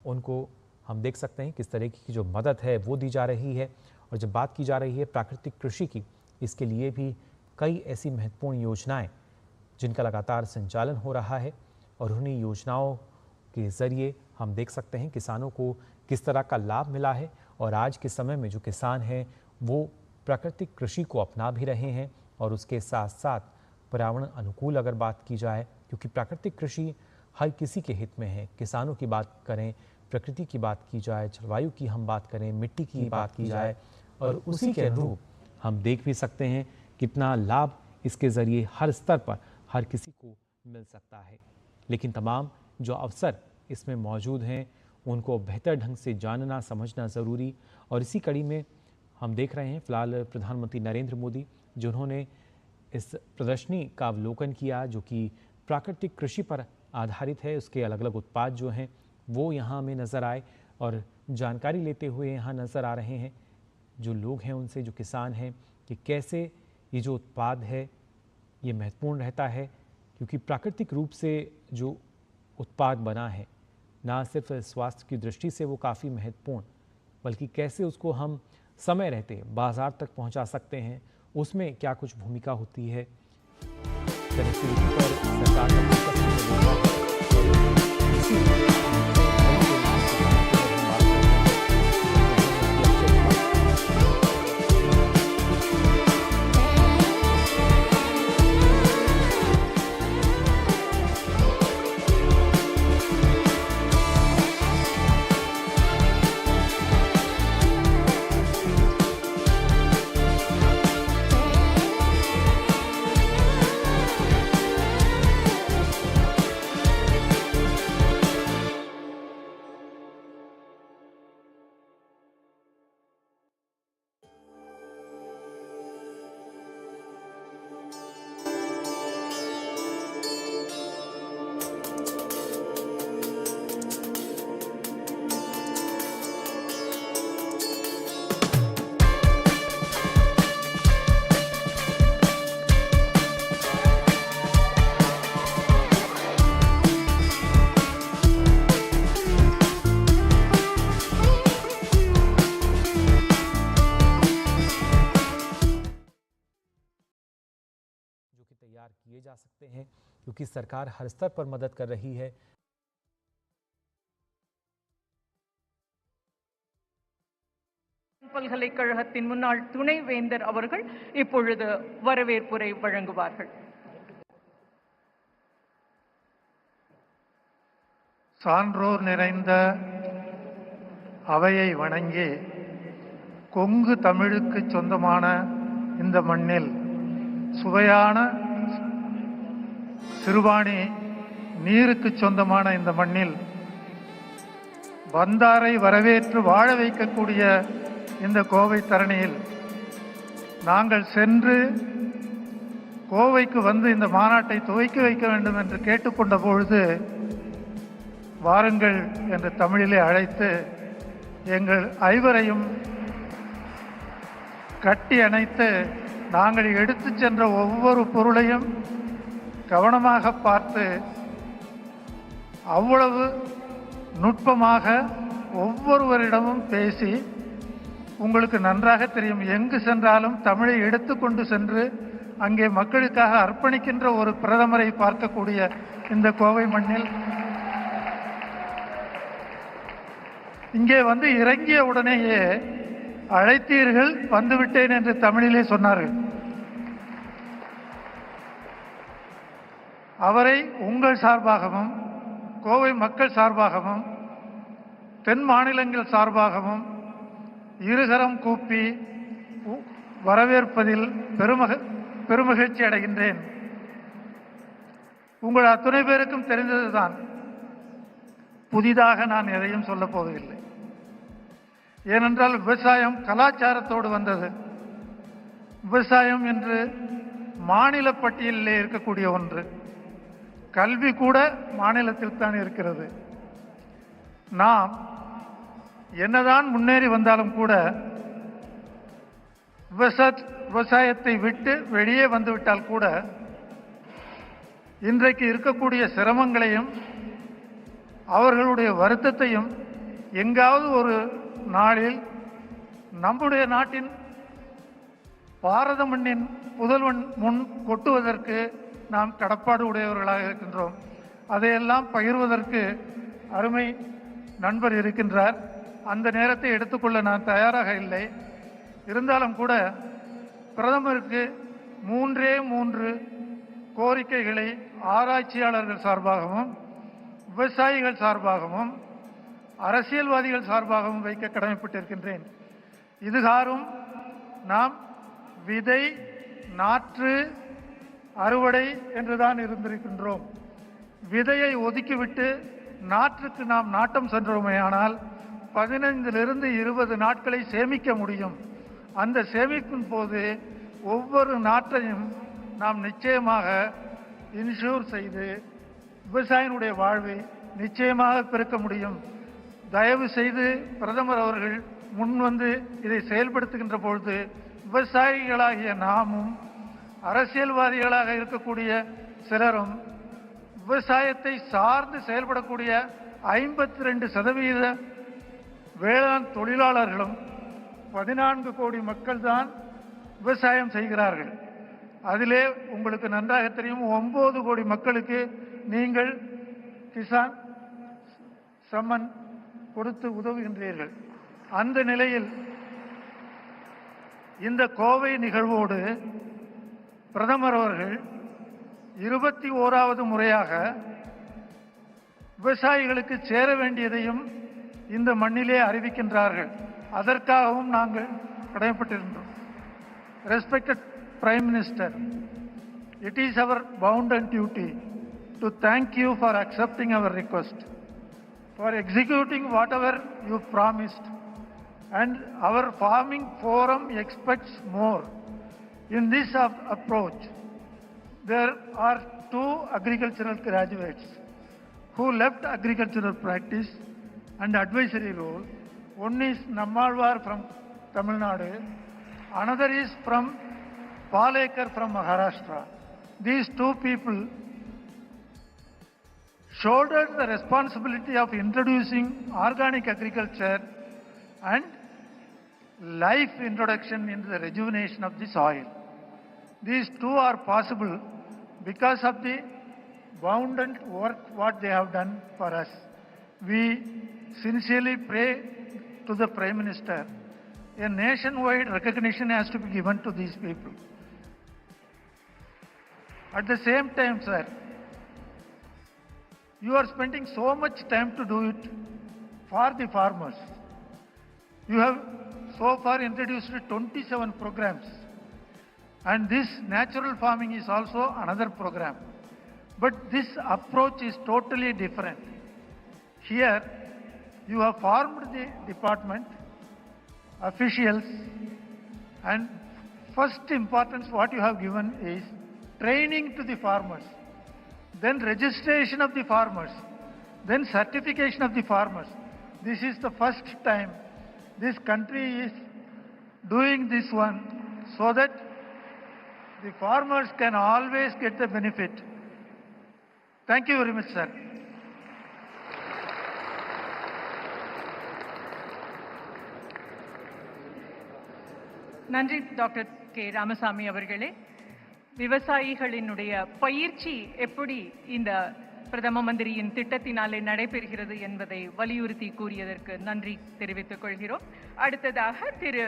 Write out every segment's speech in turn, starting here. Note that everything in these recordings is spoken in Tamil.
उनको हम देख सकते हैं किस तरीके की जो मदद है वो दी जा रही है। और जब बात की जा रही है प्राकृतिक कृषि की, इसके लिए भी कई ऐसी महत्वपूर्ण योजनाएं जिनका लगातार संचालन हो रहा है और उन्हीं योजनाओं के ज़रिए हम देख सकते हैं किसानों को किस तरह का लाभ मिला है। और आज के समय में जो किसान हैं वो प्राकृतिक कृषि को अपना भी रहे हैं और उसके साथ साथ पर्यावरण अनुकूल अगर बात की जाए, क्योंकि प्राकृतिक कृषि हर किसी के हित में है। किसानों की बात करें, प्रकृति की बात की जाए, जलवायु की हम बात करें, मिट्टी की बात की जाए, और उसी के अनुरूप हम देख भी सकते हैं कितना लाभ इसके ज़रिए हर स्तर पर हर किसी को मिल सकता है। लेकिन तमाम जो अवसर इसमें मौजूद हैं उनको बेहतर ढंग से जानना समझना ज़रूरी। और इसी कड़ी में हम देख रहे हैं फिलहाल प्रधानमंत्री नरेंद्र मोदी जिन्होंने इस प्रदर्शनी का अवलोकन किया जो कि प्राकृतिक कृषि पर आधारित है। उसके अलग अलग उत्पाद जो हैं वो यहाँ हमें नज़र आए और जानकारी लेते हुए यहाँ नज़र आ रहे हैं जो लोग हैं उनसे, जो किसान हैं, कि कैसे ये जो उत्पाद है ये महत्वपूर्ण रहता है, क्योंकि प्राकृतिक रूप से जो उत्पाद बना है ना सिर्फ स्वास्थ्य की दृष्टि से वो काफ़ी महत्वपूर्ण, बल्कि कैसे उसको हम समय रहते बाज़ार तक पहुंचा सकते हैं, उसमें क्या कुछ भूमिका होती है। कनेक्टिविटी पर सरकार का फोकस होगा और इसी तैयार किए जा सकते हैं, क्योंकि सरकार हर स्तर पर मदद कर रही है। பல்கலைக்கழகத்தின் முன்னாள் துணைவேந்தர் அவர்கள் இப்பொழுது வரவேற்புரை வழங்குவார்கள். சான்றோர் நிறைந்த அவையை வணங்கி கொங்கு தமிழுக்கு சொந்தமான இந்த மண்ணில் சுவையான சிறுவாணி நீருக்கு சொந்தமான இந்த மண்ணில் வந்தாரை வரவேற்று வாழ வைக்கக்கூடிய இந்த கோவை தரணியில் நாங்கள் சென்று கோவைக்கு வந்து இந்த மாநாட்டை துவக்கி வைக்க வேண்டும் என்று கேட்டுக்கொண்ட பொழுது வாருங்கள் என்று தமிழிலே அழைத்து எங்கள் ஐவரையும் கட்டி அணைத்து நாங்கள் எடுத்து சென்ற ஒவ்வொரு பொருளையும் கவனமாக பார்த்து அவ்வளவு நுட்பமாக ஒவ்வொருவரிடமும் பேசி, உங்களுக்கு நன்றாக தெரியும், எங்கு சென்றாலும் தமிழை எடுத்துக்கொண்டு சென்று அங்கே மக்களுக்காக அர்ப்பணிக்கின்ற ஒரு பிரதமரை பார்க்கக்கூடிய இந்த கோவை மண்ணில் இங்கே வந்து இறங்கிய உடனேயே அழைத்தீர்கள், வந்துவிட்டேன் என்று தமிழிலே சொன்னார்கள். அவரை உங்கள் சார்பாகவும் கோவை மக்கள் சார்பாகவும் தென் மாநிலங்கள் சார்பாகவும் இருகரம் கூப்பி வரவேற்பதில் பெருமகிழ்ச்சி அடைகின்றேன். உங்கள் அத்துணை பேருக்கும் தெரிந்ததுதான், புதிதாக நான் எதையும் சொல்லப் போவதில்லை. ஏனென்றால் விவசாயம் கலாச்சாரத்தோடு வந்தது. விவசாயம் என்று மாநில பட்டியலிலே இருக்கக்கூடிய ஒன்று. கல்வி கூட மாநிலத்தில் தான் இருக்கிறது. நாம் என்னதான் முன்னேறி வந்தாலும் கூட விவசாயத்தை விட்டு வெளியே வந்துவிட்டால் கூட இன்றைக்கு இருக்கக்கூடிய சிரமங்களையும் அவர்களுடைய வருத்தத்தையும் எங்காவது ஒரு நாளில் நம்முடைய நாட்டின் பாரத மண்ணின் புதல்வன் முன் கொட்டுவதற்கு நாம் கடப்பாடு உடையவர்களாக இருக்கின்றோம். அதையெல்லாம் பகிர்வதற்கு அருமை நண்பர் இருக்கின்றார். அந்த நேரத்தை எடுத்துக்கொள்ள நான் தயாராக இல்லை. இருந்தாலும் கூட பிரதமருக்கு 3 கோரிக்கைகளை ஆராய்ச்சியாளர்கள் சார்பாகவும் விவசாயிகள் சார்பாகவும் அரசியல்வாதிகள் சார்பாகவும் வைக்க கடமைப்பட்டிருக்கின்றேன். இதுகாரும் நாம் விதை, நாற்று, அறுவடை என்றுதான் இருந்திருக்கின்றோம். விதையை ஒதுக்கிவிட்டு நாற்றுக்கு நாம் நாட்டம் சென்றோமேயானால் 15 to 20 நாட்களை சேமிக்க முடியும். அந்த சேமிப்பின் போது ஒவ்வொரு நாட்டையும் நாம் நிச்சயமாக இன்சூர் செய்து விவசாயினுடைய வாழ்வை நிச்சயமாக பெருக்க முடியும். தயவு செய்து பிரதமர் அவர்கள் முன் வந்து இதை செயல்படுத்துகின்ற பொழுது விவசாயிகளாகிய நாமும் அரசியல்வாதிகளாக இருக்கக்கூடிய சிலரும் விவசாயத்தை சார்ந்து செயல்படக்கூடிய 52% வேளாண் தொழிலாளர்களும் 14 கோடி மக்கள் தான் விவசாயம் செய்கிறார்கள். அதிலே உங்களுக்கு நன்றாக தெரியும் 9 கோடி மக்களுக்கு நீங்கள் கிசான் சம்மன் கொடுத்து உதவுகின்றீர்கள். அந்த நிலையில் இந்த கோவை நிகழ்வோடு பிரதமர் அவர்கள் 21வது முறையாக விவசாயிகளுக்கு சேர வேண்டியதையும் இந்த மண்ணிலே அறிவிக்கின்றார்கள். அதற்காகவும் நாங்கள் கடமைப்பட்டிருந்தோம். Respected Prime Minister, it is our bounden duty to thank you for accepting our request, for executing whatever you promised, and our farming forum expects more. In this approach, there are 2 agricultural graduates who left agricultural practice and advisory role. One is Nammalwar from Tamil Nadu, another is from Palekar from Maharashtra. These 2 people shouldered the responsibility of introducing organic agriculture and life introduction into the rejuvenation of the soil. These 2 are possible because of the abundant work what they have done for us. We sincerely pray to the Prime Minister, a nationwide recognition has to be given to these people. At the same time, sir, you are spending so much time to do it for the farmers. You have so far introduced 27 programs, and this natural farming is also another program. But this approach is totally different. Here, you have formed the department, officials, and first importance what you have given is training to the farmers, then registration of the farmers, then certification of the farmers. This is the first time this country is doing this one so that the farmers can always get the benefit. Thank you very much, sir. நன்றி டாக்டர் கே ராமசாமி அவர்களே. விவசாயிகளினுடைய பயிற்சி எப்படி இந்த பிரதம மந்திரியின் திட்டத்தினாலே நடைபெறுகிறது என்பதை வலியுறுத்தி கூறியதற்கு நன்றி தெரிவித்துக் கொள்கிறோம். அடுத்ததாக திரு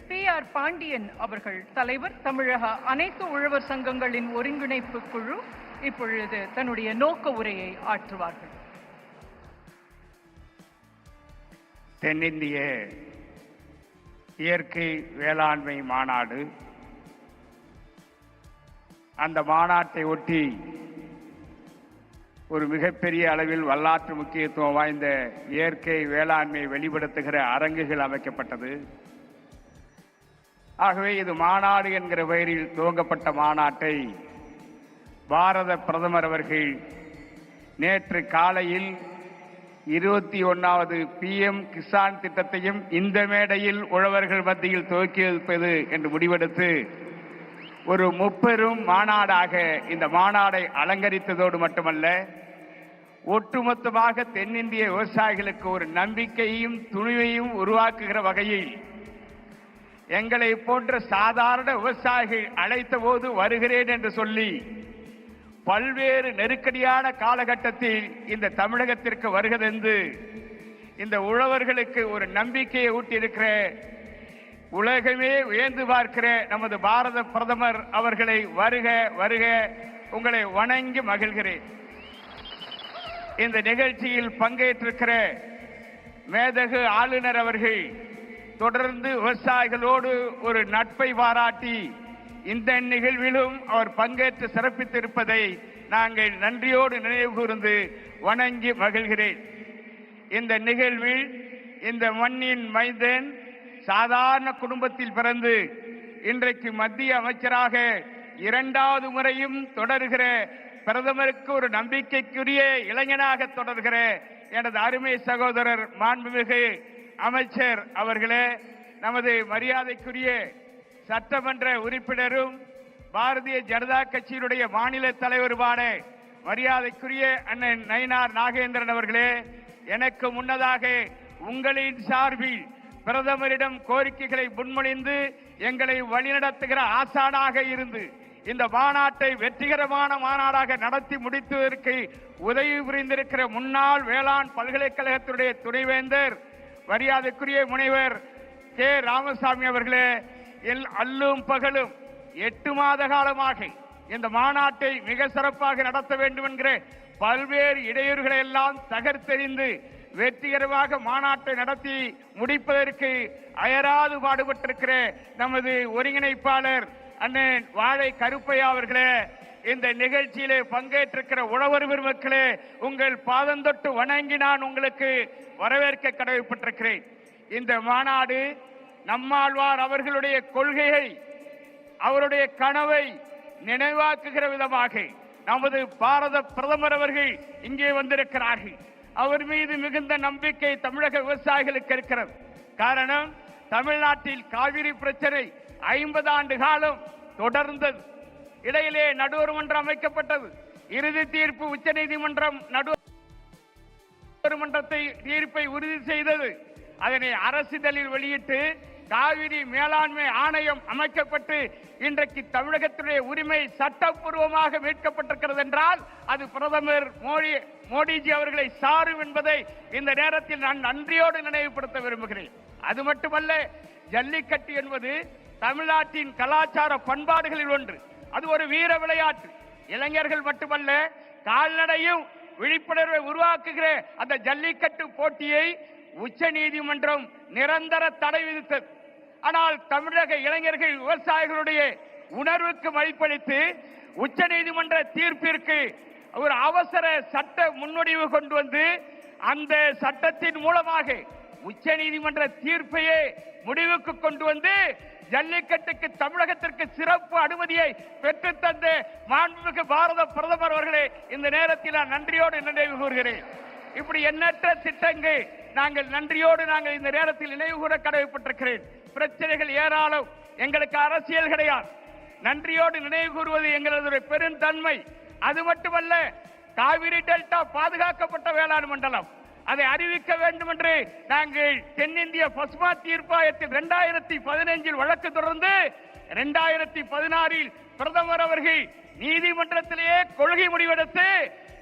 PR பாண்டியன் அவர்கள், தலைவர், தமிழக அனைத்து உழவர் சங்கங்களின் ஒருங்கிணைப்பு குழு, இப்பொழுது தன்னுடைய நோக்க உரையை ஆற்றுவார்கள். தென்னிந்திய இயற்கை வேளாண்மை மாநாடு, அந்த மாநாட்டை ஒட்டி ஒரு மிகப்பெரிய அளவில் வரலாற்று முக்கியத்துவம் வாய்ந்த இயற்கை வேளாண்மை வெளிப்படுத்துகிற அரங்குகள் அமைக்கப்பட்டது. ஆகவே இது மாநாடு என்கிற பெயரில் துவங்கப்பட்ட மாநாட்டை பாரத பிரதமர் அவர்கள் நேற்று காலையில் 21வது PM கிசான் திட்டத்தையும் இந்த மேடையில் உழவர்கள் மத்தியில் துவக்கி வைப்பது என்று முடிவெடுத்து ஒரு முப்பெரும் மாநாடாக இந்த மாநாடை அலங்கரித்ததோடு மட்டுமல்ல, ஒட்டுமொத்தமாக தென்னிந்திய விவசாயிகளுக்கு ஒரு நம்பிக்கையும் துணிவையும் உருவாக்குகிற வகையில் எங்களை போன்ற சாதாரண விவசாயிகள் அழைத்த போது வருகிறேன் என்று சொல்லி பல்வேறு நெருக்கடியான காலகட்டத்தில் இந்த தமிழகத்திற்கு வருகிறது இந்த உழவர்களுக்கு ஒரு நம்பிக்கையை ஊட்டியிருக்கிற உலகமே வியந்து பார்க்கிற நமது பாரத பிரதமர் அவர்களை வருக வருக உங்களை வணங்கி மகிழ்கிறேன். இந்த நிகழ்ச்சியில் பங்கேற்றிருக்கிற மேதகு ஆளுநர் அவர்கள் தொடர்ந்து விவசாயிகளோடு ஒரு நட்பை பாராட்டி இந்த நிகழ்விலும் அவர் பங்கேற்று சிறப்பித்திருப்பதை நாங்கள் நன்றியோடு நினைவு கூர்ந்து வணங்கி மகிழ்கிறேன். இந்த நிகழ்வில் இந்த மண்ணின் மைந்தன் சாதாரண குடும்பத்தில் பிறந்து இன்றைக்கு மத்திய அமைச்சராக 2வது முறையும் தொடர்கிற பிரதமருக்கு ஒரு நம்பிக்கைக்குரிய இளைஞனாக தொடர்கிற எனது அருமை சகோதரர் மாண்புமிகு அமைச்சர் அவர்களே, நமது மரியாதைக்குரிய சட்டமன்ற உறுப்பினரும் பாரதிய ஜனதா கட்சியினுடைய மாநில தலைவருமான மரியாதைக்குரிய அண்ணன் நயினார் நாகேந்திரன் அவர்களே, எனக்கு முன்னதாக உங்களின் சார்பில் பிரதமரிடம் கோரிக்கைகளை முன்மொழிந்து எங்களை வழிநடத்துகிற ஆசானாக இருந்து இந்த மாநாட்டை வெற்றிகரமான மாநாடாக நடத்தி முடித்துவதற்கு உதவி புரிந்திருக்கிற முன்னாள் வேளாண் பல்கலைக்கழகத்துடைய துணைவேந்தர் மரியாதைக்குரிய முனைவர் கே ராமசாமி அவர்களே, அல்லும் பகலும் 8 மாத காலமாக இந்த மாநாட்டை மிக சிறப்பாக நடத்த வேண்டும் என்கிற பல்வேறு இடையூறுகளை எல்லாம் தகர்த்தெறிந்து வெற்றிகரமாக மாநாட்டை நடத்தி முடிப்பதற்கு அயராது பாடுபட்டிருக்கிற நமது ஒருங்கிணைப்பாளர் அண்ணன் வாழை கருப்பையா அவர்களே, இந்த நிகழ்ச்சியிலே பங்கேற்றிருக்கிற உழவர் பெருமக்களே, உங்கள் பாதந்தொட்டு வணங்கி நான் உங்களுக்கு வரவேற்க கடமைப்பட்டிருக்கிறேன். இந்த மாநாடு நம்மாழ்வார் அவர்களுடைய கொள்கையை அவருடைய கனவை நினைவாக்குகிற விதமாக நமது பாரத பிரதமர் அவர்கள் இங்கே வந்திருக்கிறார்கள். அவர் மீது மிகுந்த நம்பிக்கை தமிழக விவசாயிகளுக்கு இருக்கிறது. காரணம், தமிழ்நாட்டில் காவிரி பிரச்சனை 50 ஆண்டு காலம் தொடர்ந்தது. இடையிலே நடுவர் மன்றம் அமைக்கப்பட்டது. இறுதி தீர்ப்பு உச்சநீதிமன்றம் நடுவர் மன்றத்தை தீர்ப்பை உறுதி செய்தது. அதனை அரசிதழில் வெளியிட்டு காவிரி மேலாண்மை ஆணையம் அமைக்கப்பட்டு இன்றைக்கு தமிழகத்துடைய உரிமை சட்டப்பூர்வமாக மீட்கப்பட்டிருக்கிறது என்றால் அது பிரதமர் மோடிஜி அவர்களை சாரும் என்பதை இந்த நேரத்தில் நான் நன்றியோடு நினைவுபடுத்த விரும்புகிறேன். அது மட்டுமல்ல, ஜல்லிக்கட்டு என்பது தமிழ்நாட்டின் கலாச்சார பண்பாடுகளில் ஒன்று. அது ஒரு வீர விளையாட்டு. இளைஞர்கள் மட்டுமல்ல, கால்நடையும் விழிப்புணர்வை உருவாக்குகிற அந்த ஜல்லிக்கட்டு போட்டியை உச்ச நீதிமன்றம் நிரந்தர தடை விதித்தது. ஆனால் தமிழக இளைஞர்கள் விவசாயிகளுடைய உணர்வுக்கு மதிப்பளித்து உச்ச நீதிமன்ற தீர்ப்பிற்கு ஒரு அவசர சட்ட முன்வடிவு கொண்டு வந்து அந்த சட்டத்தின் மூலமாக உச்ச நீதிமன்ற தீர்ப்பையே முடிவுக்கு கொண்டு வந்து ஜல்லிக்கட்டுக்கு தமிழகத்திற்கு சிறப்பு அனுமதியை பெற்று தந்த மாண்புமிகு பாரத பிரதமர் அவர்களே, இந்த நேரத்தில் நான் நன்றியோடு நினைவு கூறுகிறேன். இப்படி எண்ணற்ற திட்டங்கள் நாங்கள் நன்றியோடு இந்த நேரத்தில் நினைவு கூற கடமைப்பட்டிருக்கிறேன். பிரச்சனைகள் ஏராளம். எங்களுக்கு அரசியல் கிடையாது. நன்றியோடு நினைவு கூறுவது எங்களது பெருந்தன்மை. அது மட்டுமல்ல, காவிரி டெல்டா பாதுகாக்கப்பட்ட வேளாண் மண்டலம் அதை அறிவிக்க வேண்டும் என்று நாங்கள் தென்னிந்திய பசுமா தீர்ப்பாயத்தில் 2015 வழக்கு தொடர்ந்து 2016 பிரதமர் அவர்கள் நீதிமன்றத்திலேயே கொள்கை முடிவெடுத்து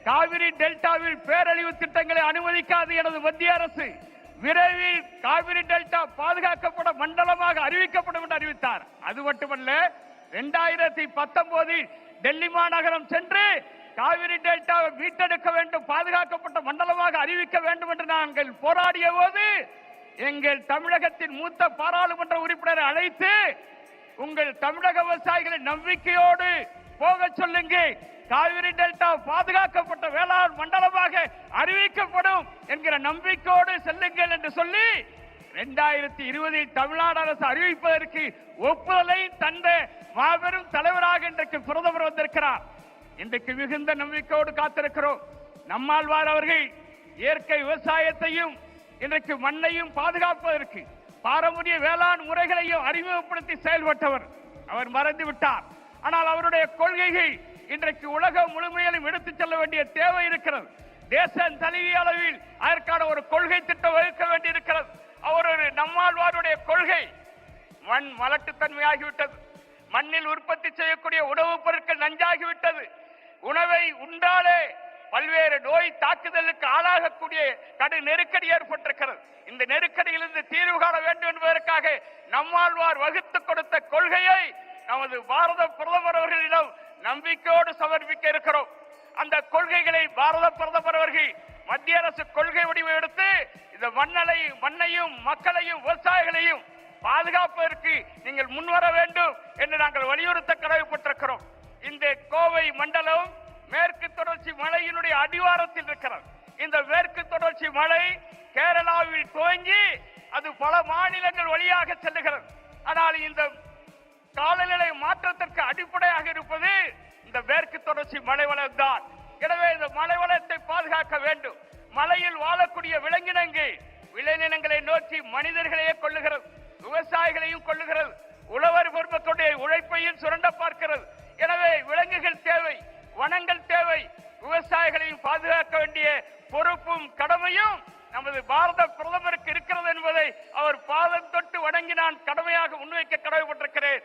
காவிரி டெல்டாவில் பேரழிவு திட்டங்களை அனுமதிக்காது எனது மத்திய அரசு விரைவில் காவிரி டெல்டா பாதுகாக்கப்பட மண்டலமாக அறிவிக்கப்படும் என்று அறிவித்தார். அது மட்டுமல்ல, 2019 டெல்லி மாநகரம் சென்று காவிரி டெல்டாவை மீட்டெடுக்க வேண்டும், பாதுகாக்கப்பட்ட மண்டலமாக அறிவிக்க வேண்டும் என்று நாங்கள் போராடிய போது எங்கள் தமிழகத்தின் மூத்த பாராளுமன்ற உறுப்பினரை அழைத்து உங்கள் தமிழக விவசாயிகளை நம்பிக்கையோடு போக சொல்லுங்க, காவிரி டெல்டா பாதுகாக்கப்பட்ட வேளாண் மண்டலமாக அறிவிக்கப்படும் என்கிற நம்பிக்கையோடு செல்லுங்கள் என்று சொல்லி 2020 தமிழ்நாடு அரசு அறிவிப்பதற்கு ஒப்புதலை தந்த மாபெரும் தலைவராக இன்றைக்கு பிரதமர் வந்திருக்கிறார். இன்றைக்கு மிகுந்த நம்பிக்கையோடு காத்திருக்கிறோம். நம்மாழ்வார் அவர்கள் இயற்கை விவசாயத்தையும் இன்றைக்கு மண்ணையும் பாதுகாப்பதற்கு பாரம்பரிய வேளாண் முறைகளையும் அறிமுகப்படுத்தி செயல்பட்டவர். அவர் மறந்து விட்டார். ஆனால் அவருடைய கொள்கைகள் இன்றைக்கு உலகம் முழுமையிலும் எடுத்துச் செல்ல வேண்டிய தேவை இருக்கிறது. தேசம் தழுவிய அளவில் அதற்கான ஒரு கொள்கை திட்டம் வகுக்க வேண்டியிருக்கிறது. அவர் ஒரு நம்மாழ்வாருடைய கொள்கை மண் மலட்டுத்தன்மையாகிவிட்டது. மண்ணில் உற்பத்தி செய்யக்கூடிய உணவுப் பொருட்கள் நஞ்சாகிவிட்டது. உணவை உண்டாலே பல்வேறு நோய் தாக்குதலுக்கு ஆளாகக்கூடிய கடு நெருக்கடி ஏற்பட்டிருக்கிறது. இந்த நெருக்கடியிலிருந்து தீர்வு காண வேண்டும் என்பதற்காக நம்மாழ்வார் வகுத்து கொடுத்த கொள்கையை நமது பாரத பிரதமர் அவர்களிடம் நம்பிக்கையோடு சமர்ப்பிக்க இருக்கிறோம். அந்த கொள்கைகளை பாரத பிரதமர் அவர்கள் மத்திய அரசு கொள்கை வடிவம் எடுத்து இந்த மண்ணையும் மக்களையும் விவசாயிகளையும் பாதுகாப்பதற்கு நீங்கள் முன்வர வேண்டும் என்று நாங்கள் வலியுறுத்த கடமைப்பட்டிருக்கிறோம். இந்த கோவை மண்டலம் மேற்கு தொடர்ச்சி மலையினுடைய அடிவாரத்தில் இருக்கிறது. இந்த மேற்கு தொடர்ச்சி மலை கேரளாவில் துவங்கி அது பல மாநிலங்கள் வழியாக செல்லுகிறது. ஆனால் இந்த காலநிலை மாற்றத்திற்கு அடிப்படையாக இருப்பது இந்த மேற்கு தொடர்ச்சி மலைவளம் தான். எனவே இந்த மலைவளத்தை பாதுகாக்க வேண்டும். மலையில் வாழக்கூடிய விளைநிலங்களை நோக்கி மனிதர்களையே கொள்ளுகிறது, விவசாயிகளையும் கொள்ளுகிறது, உழவர் பெருமக்களுடைய உழைப்பையும் சுரண்ட பார்க்கிறது. எனவே விலங்குகள் தேவை, வனங்கள் தேவை, விவசாயிகளையும் பாதுகாக்க வேண்டிய பொறுப்பும் கடமையும் நமது பாரத பிரதமருக்கு இருக்கிறது என்பதை அவர் பாதம் தொட்டு வணங்கி நான் கடமையாக முன்வைக்க கடமைப்பட்டிருக்கிறேன்.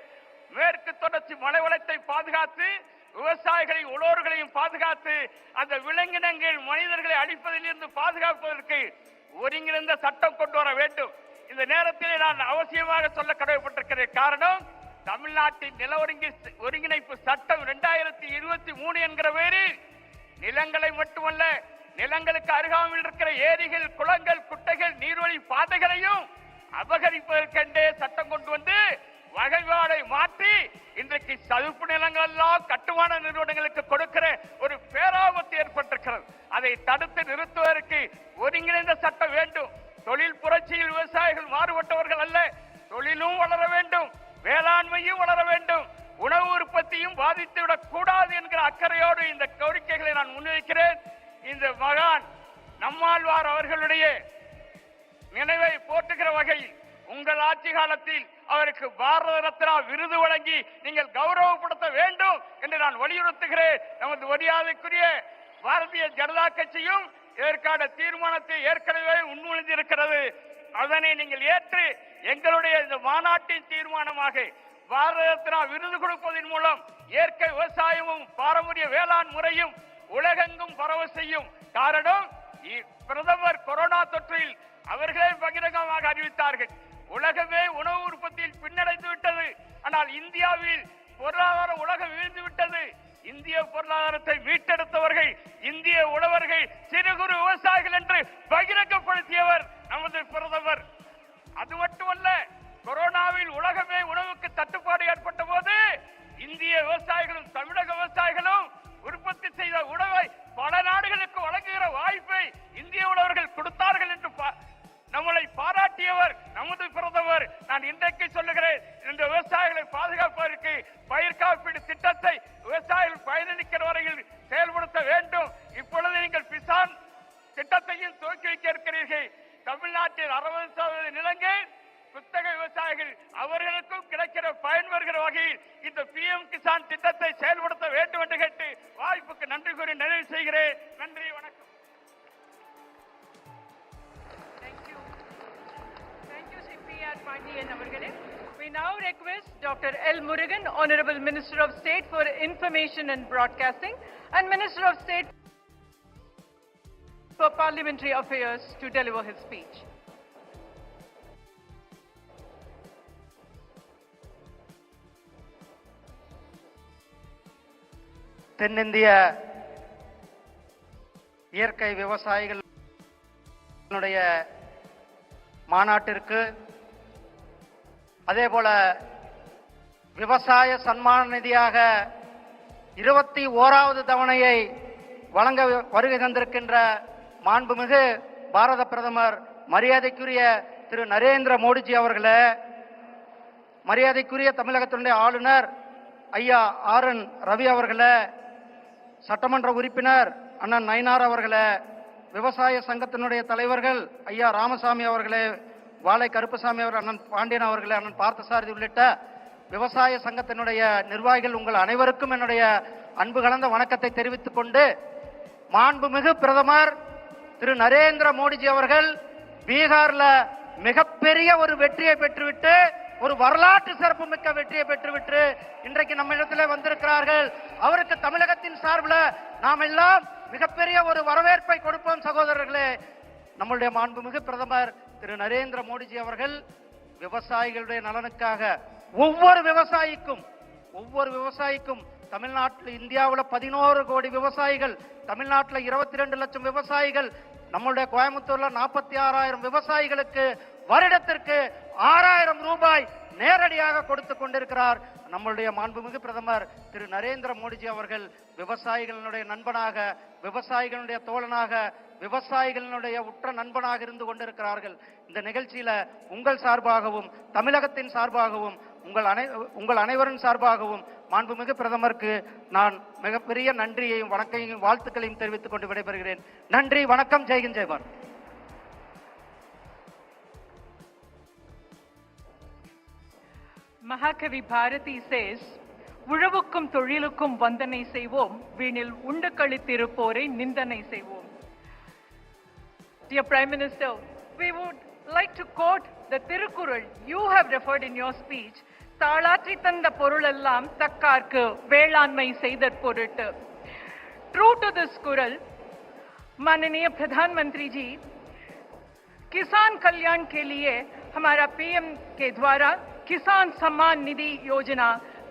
மேற்கு தொடர்ச்சி மலைவளத்தை பாதுகாத்து விவசாயிகளை உழவர்களையும் பாதுகாத்து அந்த விலங்கினங்கள் மனிதர்களை அழிப்பதிலிருந்து பாதுகாப்பதற்கு ஒருங்கிணைந்த சட்டம் கொண்டு வர வேண்டும். இந்த நேரத்தில் நான் அவசியமாக சொல்ல கடமைப்பட்டிருக்கிறேன். காரணம், தமிழ்நாட்டின் நில ஒருங்கிணைப்பு சட்டம் 2023 என்கிற பேரில் நிலங்களை மட்டுமல்ல, நிலங்களுக்கு அருகாமையில் இருக்கிற ஏரிகள், குளங்கள், குட்டைகள், நீர்வழி பாதைகளையும் அபகரிப்பதற்கென்றே சட்டம் கொண்டு வந்து வகைப்பாடை மாற்றி இன்றைக்கு சதுப்பு நிலங்கள் எல்லாம் கட்டுமான நிறுவனங்களுக்கு கொடுக்கிற ஒரு பேராபத்து ஏற்பட்டிருக்கிறது. அதை தடுத்து நிறுத்துவதற்கு ஒருங்கிணைந்த சட்டம் வேண்டும். தொழில் புரட்சியில் விவசாயிகள் மாறுபட்டவர்கள் அல்ல, தொழிலும் வளர வேண்டும், வேளாண்மையும் வளர வேண்டும், உணவு உற்பத்தியும் பாதித்துவிடக் கூடாது என்கிற அக்கறையோடு இந்த கோரிக்கைகளை நான் முன்வைக்கிறேன். இந்த மகான் நம்மாழ்வார் அவர்களுடைய நினைவை போற்றுகிற வகையில் உங்கள் ஆட்சி காலத்தில் அவருக்கு பாரத ரத்னா விருது வழங்கி நீங்கள் கௌரவப்படுத்த வேண்டும் என்று நான் வலியுறுத்துகிறேன். நமது மரியாதைக்குரிய பாரதிய ஜனதா கட்சியும் இதற்கான தீர்மானத்தை ஏற்கனவே முன்மொழிந்திருக்கிறது. அதனை நீங்கள் ஏற்று எங்களுடைய இந்த மாநாட்டின் தீர்மானமாக பாரத ரத்னா விருது கொடுப்பதன் மூலம் இயற்கை விவசாயமும் பாரம்பரிய வேளாண் முறையும் உலகெங்கும் பரவ செய்யும். காரணம், பிரதமர் கொரோனா தொற்றில் அவர்களே பகிரங்கமாக அறிவித்தார்கள், உலகமே உணவு உற்பத்தியில் பின்னடைந்து விட்டது, ஆனால் இந்தியாவில் பொருளாதார உலகம் வீழ்ந்து விட்டது. இந்திய பொருளாதாரத்தை மீட்டெடுத்தவர்கள் இந்திய உழவர்கள், சிறு குறு விவசாயிகள் என்று பகிரங்கப்படுத்தியவர் நமது பிரதமர். அது மட்டுமல்ல, கொரோனாவில் உலகமே உணவுக்கு தட்டுப்பாடு ஏற்பட்ட போது இந்திய விவசாயிகளும் தமிழக விவசாயிகளும் உற்பத்தி செய்த உணவை பல நாடுகளுக்கு வழங்குகிற வாய்ப்பை இந்திய உழவர்கள் கொடுத்தார்கள் என்று நம்மளை பாராட்டியவர் நமது பிரதமர். நான் இன்றைக்கு சொல்லுகிறேன், இந்த விவசாயிகளை பாதுகாப்பதற்கு பயிர் காப்பீடு திட்டத்தை விவசாயிகள் பயனளிக்கிற வரையில் செயல்படுத்த வேண்டும். இப்பொழுது நீங்கள் கிசான் திட்டத்தையும் துவக்கி வைக்க இருக்கிறீர்கள். தமிழ்நாட்டில் 60% நிலங்கள் குத்தகை விவசாயிகள், அவர்களுக்கும் கிடைக்கிற பயன் வருகிற வகையில் இந்த PM கிசான் திட்டத்தை செயல்படுத்த வேண்டும் என்று கேட்டு வாய்ப்புக்கு நன்றி கூறி நிறைவு செய்கிறேன். நன்றி, வணக்கம். We now request Dr. L. Murugan, Honorable Minister of State for Information and Broadcasting and Minister of State for Parliamentary Affairs, to deliver his speech. தென்னிந்திய இயற்கை விவசாயிகளுடைய மாநாட்டிற்கு, அதேபோல விவசாய சன்மான நிதியாக 21வது தவணையை வழங்க வருகை தந்திருக்கின்ற மாண்புமிகு பாரத பிரதமர் மரியாதைக்குரிய திரு நரேந்திர மோடிஜி அவர்களே, மரியாதைக்குரிய தமிழகத்தினுடைய ஆளுநர் ஐயா RN ரவி அவர்களே, சட்டமன்ற உறுப்பினர் அண்ணன் நயினார் அவர்களே, விவசாய சங்கத்தினுடைய தலைவர்கள் ஐயா ராமசாமி அவர்களே, வாழை கருப்பசாமி அவர், அண்ணன் பாண்டியன் அவர்களே, அண்ணன் பார்த்தசாரதி உள்ளிட்ட விவசாய சங்கத்தினுடைய நிர்வாகிகள், உங்கள் அனைவருக்கும் என்னுடைய அன்பு கலந்த வணக்கத்தை தெரிவித்துக் கொண்டு, மாண்புமிகு பிரதமர் திரு நரேந்திர மோடிஜி அவர்கள் பீகார்ல மிகப்பெரிய ஒரு வெற்றியை பெற்றுவிட்டு, ஒரு வரலாற்று சிறப்புமிக்க வெற்றியை பெற்றுவிட்டு இன்றைக்கு நம்ம இடத்துல வந்திருக்கிறார்கள். அவருக்கு தமிழகத்தின் சார்பில் நாம் எல்லாம் மிகப்பெரிய ஒரு வரவேற்பை கொடுப்போம். சகோதரர்களே, நம்முடைய மாண்புமிகு பிரதமர் திரு நரேந்திர மோடிஜி அவர்கள் விவசாயிகளுடைய நலனுக்காக ஒவ்வொரு விவசாயிக்கும் தமிழ்நாட்டில், இந்தியாவில் 11 கோடி விவசாயிகள், தமிழ்நாட்டில் 22 லட்சம் விவசாயிகள், நம்மளுடைய கோயம்புத்தூர்ல 46,000 விவசாயிகளுக்கு வருடத்திற்கு 6,000 ரூபாய் நேரடியாக கொடுத்து கொண்டிருக்கிறார். நம்மளுடைய மாண்புமிகு பிரதமர் திரு நரேந்திர மோடிஜி அவர்கள் விவசாயிகளுடைய நண்பனாக, விவசாயிகளுடைய தோழனாக, விவசாயிகளுடைய உற்ற நண்பனாக இருந்து கொண்டிருக்கிறார்கள். இந்த நிகழ்ச்சியில உங்கள் சார்பாகவும், தமிழகத்தின் சார்பாகவும், உங்கள் அனைவரின் சார்பாகவும் மாண்புமிகு பிரதமருக்கு நான் மிகப்பெரிய நன்றியையும் வணக்கையும் வாழ்த்துக்களையும் தெரிவித்துக் கொண்டு விடைபெறுகிறேன். நன்றி, வணக்கம். ஜெய்ஹிந்த், Jai Bharat. Mahakavi Bharati says, உழவுக்கும் தொழிலுக்கும் வந்தனை செய்வோம், வீணில் உண்டு கழித்திருப்போரை நிந்தனை செய்வோம். Dear Prime Minister, we would like to quote the Tirukkural you have referred in your speech. தாளாற்றி தந்த பொருளெல்லாம் தக்கார்க்கு வேளாண்மை செய்தற் பொருட்டு. True to this kural, माननीय प्रधानमंत्री जी, किसान कल्याण के लिए हमारा पीएम के द्वारा किसान सम्मान निधि योजना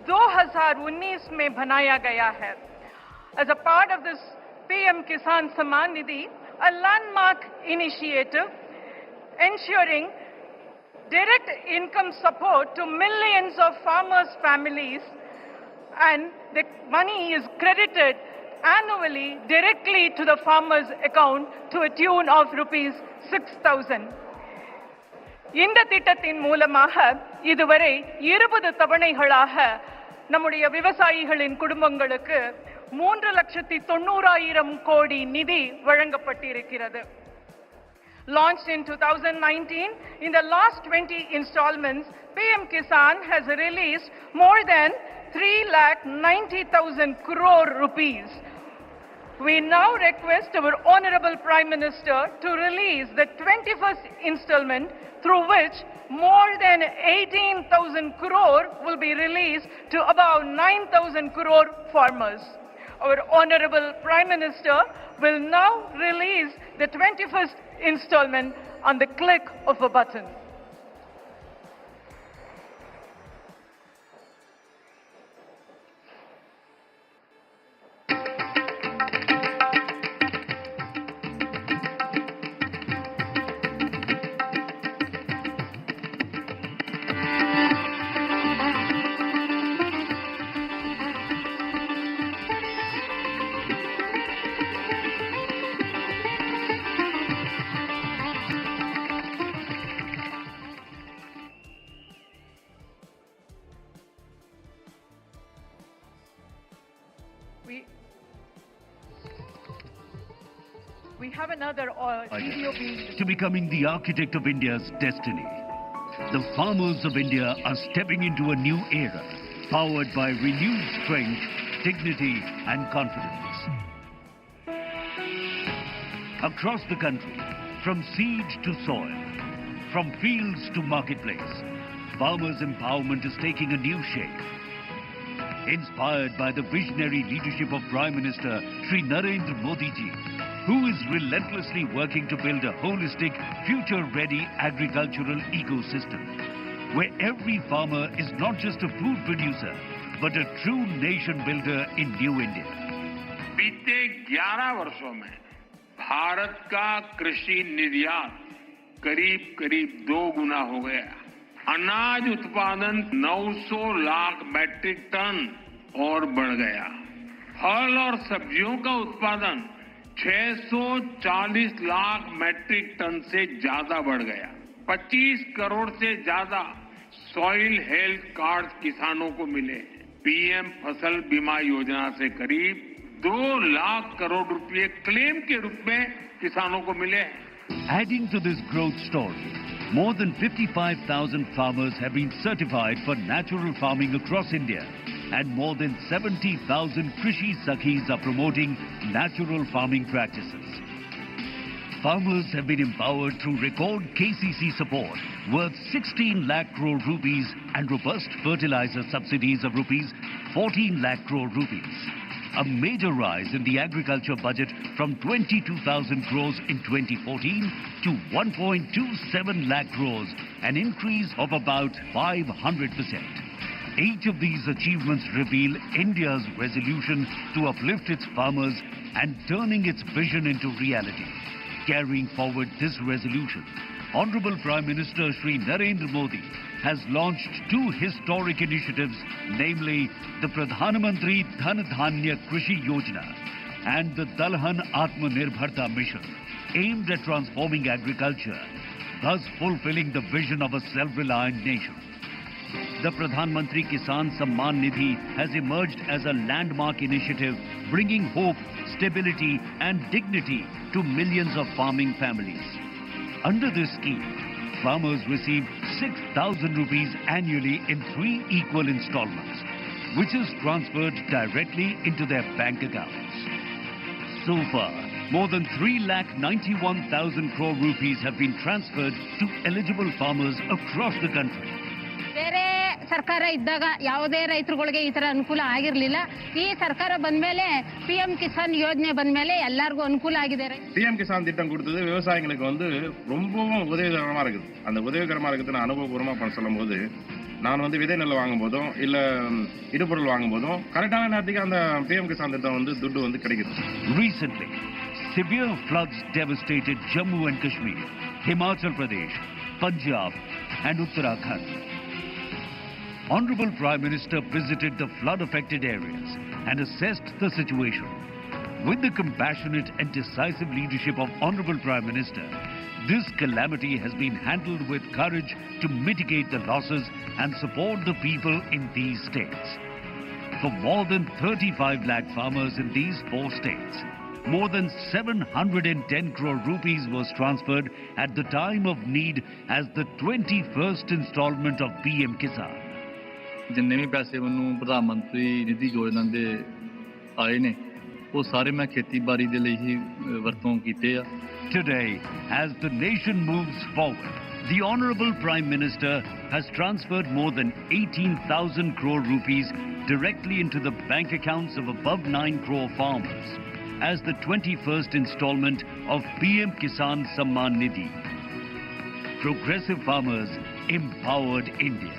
2019 में बनाया गया है. As a part of this PM Kisan Samman Nidhi, a landmark initiative ensuring direct income support to millions of farmers' families, and the money is credited annually directly to the farmer's account to a tune of rupees 6,000. இந்த திட்டத்தின் மூலமாக இதுவரை 20 தவணைகளாக நம்முடைய விவசாயிகளின் குடும்பங்களுக்கு 3,90,000 கோடி நிதி வழங்கப்பட்டிருக்கிறது. Launched in 2019, in the last 20 installments, PM Kisan has released more than 3,90,000 crore rupees. We now request our Honorable Prime Minister to release the 21st installment, through which more than 18,000 crore will be released to about 9,000 crore farmers. Our Honorable Prime Minister will now release the 21st installment on the click of a button. We have another video to becoming the architect of India's destiny. The farmers of India are stepping into a new era, powered by renewed strength, dignity and confidence. Across the country, from seed to soil, from fields to marketplace, farmers' empowerment is taking a new shape. Inspired by the visionary leadership of Prime Minister Shri Narendra Modi ji, who is relentlessly working to build a holistic, future-ready agricultural ecosystem, where every farmer is not just a food producer, but a true nation builder in New India. बीते 11 वर्षों में भारत का कृषि निर्यात करीब 2 गुना हो गया. अनाज उत्पादन 900 लाख मैट्रिक टन और बढ़ गया. फल और सब्जियों का उत्पादन 640 लाख मैट्रिक टन से ज्यादा बढ़ गया. 25 करोड़ से ज्यादा सॉइल हेल्थ कार्ड किसानों को मिले. पीएम फसल बीमा योजना से करीब 2 लाख करोड़ रुपए क्लेम के रूप में किसानों को मिले. Adding to this growth story, more than 55,000 farmers have been certified for natural farming across India, and more than 70,000 Krishi Sakhis are promoting natural farming practices. Farmers have been empowered through record KCC support worth 16 lakh crore rupees and robust fertilizer subsidies of rupees 14 lakh crore rupees. A major rise in the agriculture budget from 22,000 crores in 2014 to 1.27 lakh crores, an increase of about 500%. Each of these achievements reveal India's resolution to uplift its farmers and turning its vision into reality. Carrying forward this resolution, Honorable Prime Minister Shri Narendra Modi has launched two historic initiatives, namely the Pradhan Mantri Dhan Dhanya Krishi Yojana and the Dalhan Atmanirbharta Mission, aimed at transforming agriculture, thus fulfilling the vision of a self-reliant nation. The Pradhan Mantri Kisan Samman Nidhi has emerged as a landmark initiative bringing hope, stability and dignity to millions of farming families. Under this scheme, farmers receive 6,000 rupees annually in 3 equal installments, which is transferred directly into their bank accounts. So far, more than 3,91,000 crore rupees have been transferred to eligible farmers across the country. ಬೇರೆ ಸರ್ಕಾರ ಇದ್ದಾಗ ಯಾವುದೇ ರೈತರುಗಳಿಗೆ ಈ ತರ ಅನುಕೂಲ ಆಗಿರಲಿಲ್ಲ. ಈ ಸರ್ಕಾರ ಬಂದ್ಮೇಲೆ PM ಕಿಸಾನ್ ಯೋಜನೆ ಬಂದ್ಮೇಲೆ ಎಲ್ಲರಿಗೂ ಅನುಕೂಲ ಆಗಿದೆ. PM கிசான் திட்டம் கொடுத்தது விவசாயிகளுக்கு வந்து ரொம்பவும் உதவிகரமா இருக்குது. அந்த உதவிகரமா இருக்குது நான் அனுபவபூர்வமா சொல்லும்போது நான் வந்து விதை நெல் வாங்கும்போதும் இல்ல இடுபொருள் வாங்கும்போதும் கரெக்டான நேரத்துக்கு அந்த PM கிசான் திட்டம் வந்து துட்டு வந்து கிடைக்குது. Recently, severe floods devastated Jammu and Kashmir, Himachal Pradesh, Punjab and Uttarakhand. Honorable Prime Minister visited the flood-affected areas and assessed the situation. With the compassionate and decisive leadership of Honorable Prime Minister, this calamity has been handled with courage to mitigate the losses and support the people in these states. For more than 35 lakh farmers in these 4 states, more than 710 crore rupees was transferred at the time of need as the 21st installment of PM Kisan. जिन्ने भी पैसे मैनू प्रधानमंत्री निधि योजना दे आए ने वो सारे मैं खेतीबाड़ी दे लई ही वरतों कीते आ. Today, as the nation moves forward, the Honorable Prime Minister has transferred more than 18,000 crore rupees directly into the bank accounts of above 9 crore farmers as the 21st installment of PM Kisan Samman Nidhi. Progressive farmers empowered India.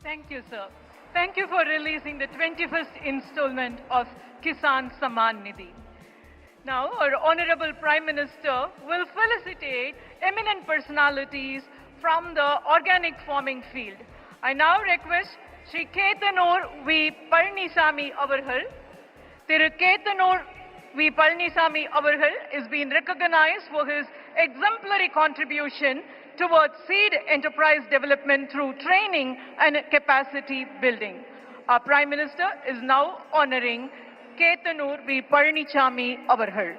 Thank you, sir. Thank you for releasing the 21st installment of Kisan Samman Nidhi. Now, our Honorable Prime Minister will felicitate eminent personalities from the organic farming field. I now request Shri Ketanur V. Palnisamy Avargal. Thiru Ketanur V. Palnisamy Avargal is being recognized for his exemplary contribution towards seed enterprise development through training and capacity building. Our Prime Minister is now honoring Ketanur V. Palnisamy Avargal.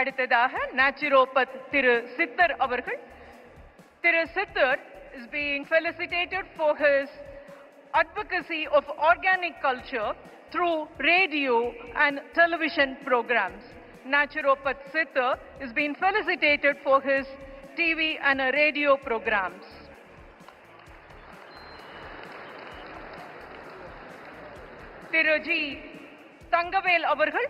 அடுத்ததாக நேச்சுரோபத் திரு சித்தர் அவர்கள். திரு சித்தர் is being felicitated for his advocacy of organic culture through radio and television programs. Naturopath Siddhar is being felicitated for his TV and radio programs. Thiruji Tangavel avargal.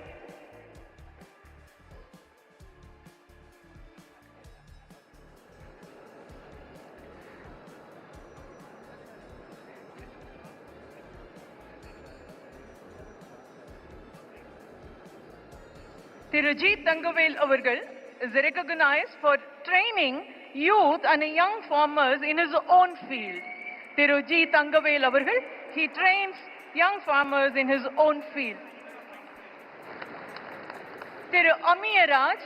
Thiruji Tangavel avargal is recognized for training youth and young farmers in his own field. Thiruji Tangavel avargal, he trains young farmers in his own field. Thiru Amiyaraj,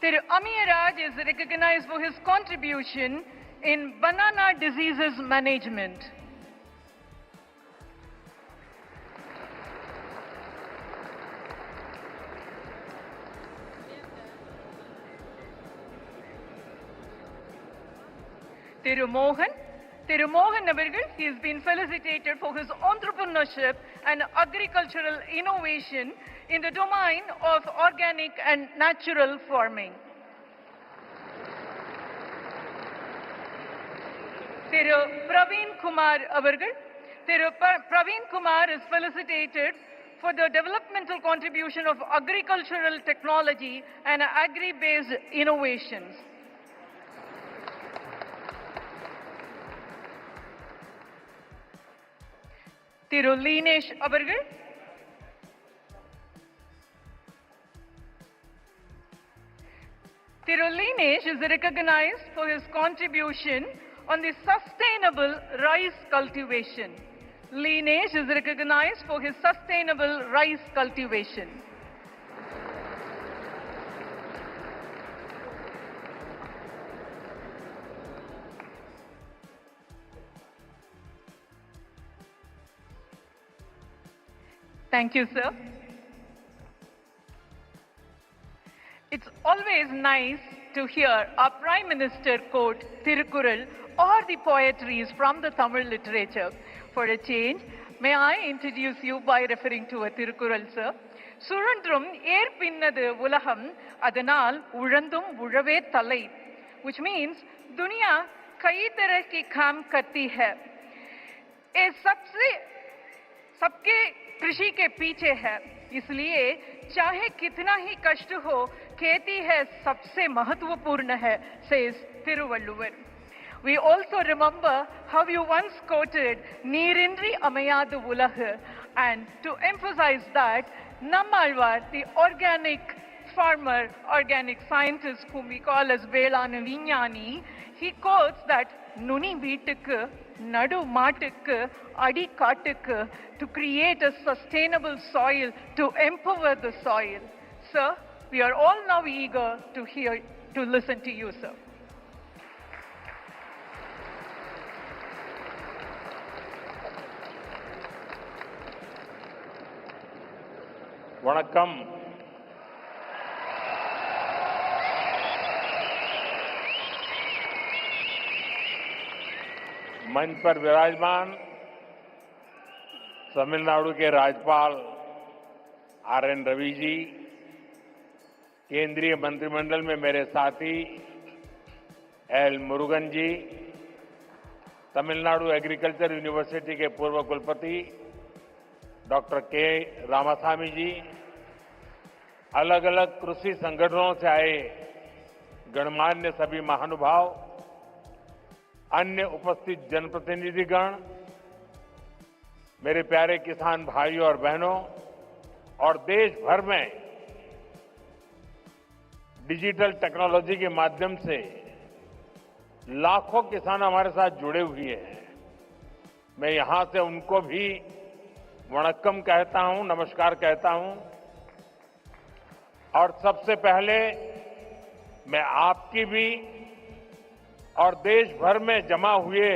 Thiru Amiyaraj is recognized for his contribution in banana diseases management. Thiru Mohan Avargal, he has been felicitated for his entrepreneurship and agricultural innovation in the domain of organic and natural farming. Thiru Praveen Kumar Avargal, Praveen Kumar is felicitated for the developmental contribution of agricultural technology and agri-based innovations. Thiru Linesh Avargal. Thiru Linesh is recognized for his contribution on the sustainable rice cultivation. Linesh is recognized for his sustainable rice cultivation. Thank you, sir. It's always nice to hear our Prime Minister quote Tirukkural or the poetries from the Tamil literature. For a change, may I introduce you by referring to a Tirukkural, sir? Surundrum erpinnadu ulagam adanal urandum urave thalai, which means दुनिया कई तरह की काम करती है, ये सबके कृषि के पीछे है, इसलिए चाहे कितना ही कष्ट हो, खेती है सबसे महत्वपूर्ण है, says Thiruvalluvar. We also remember how you once quoted Neerindri Amayadu Ulahu, and to emphasize that, Nammalvar, the organic farmer, organic scientist whom we call as Velana Vinyani, he quotes that Nuni Veetukku, Nadu Maatukku, Adi Katukku, to create a sustainable soil, to empower the soil. Sir, we are all now eager to listen to you, sir. வணக்கம். मंच पर विराजमान तमिलनाडु के राज्यपाल आर.एन. रवि जी, केंद्रीय मंत्रिमंडल में मेरे साथी एल. मुरुगन जी, तमिलनाडु एग्रीकल्चर यूनिवर्सिटी के पूर्व कुलपति डॉक्टर के. रामासामी जी, अलग अलग कृषि संगठनों से आए गणमान्य सभी महानुभाव, अन्य उपस्थित जनप्रतिनिधिगण, मेरे प्यारे किसान भाइयों और बहनों, और देश भर में डिजिटल टेक्नोलॉजी के माध्यम से लाखों किसान हमारे साथ जुड़े हुए हैं। मैं यहां से उनको भी वणक्कम कहता हूं, नमस्कार कहता हूं। और सबसे पहले मैं आपकी भी और देश भर में जमा हुए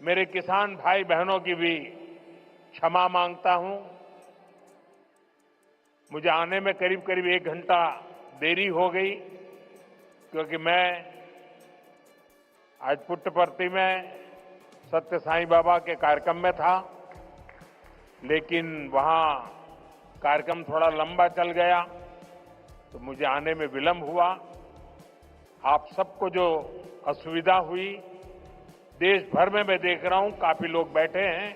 मेरे किसान भाई बहनों की भी क्षमा मांगता हूं। मुझे आने में करीब करीब 1 घंटा देरी हो गई, क्योंकि मैं आज पुट्टपर्ती में सत्य साईं बाबा के कार्यक्रम में था, लेकिन वहां कार्यक्रम थोड़ा लंबा चल गया तो मुझे आने में विलंब हुआ। आप सबको जो असुविधा हुई, देश भर में मैं देख रहा हूं काफी लोग बैठे हैं,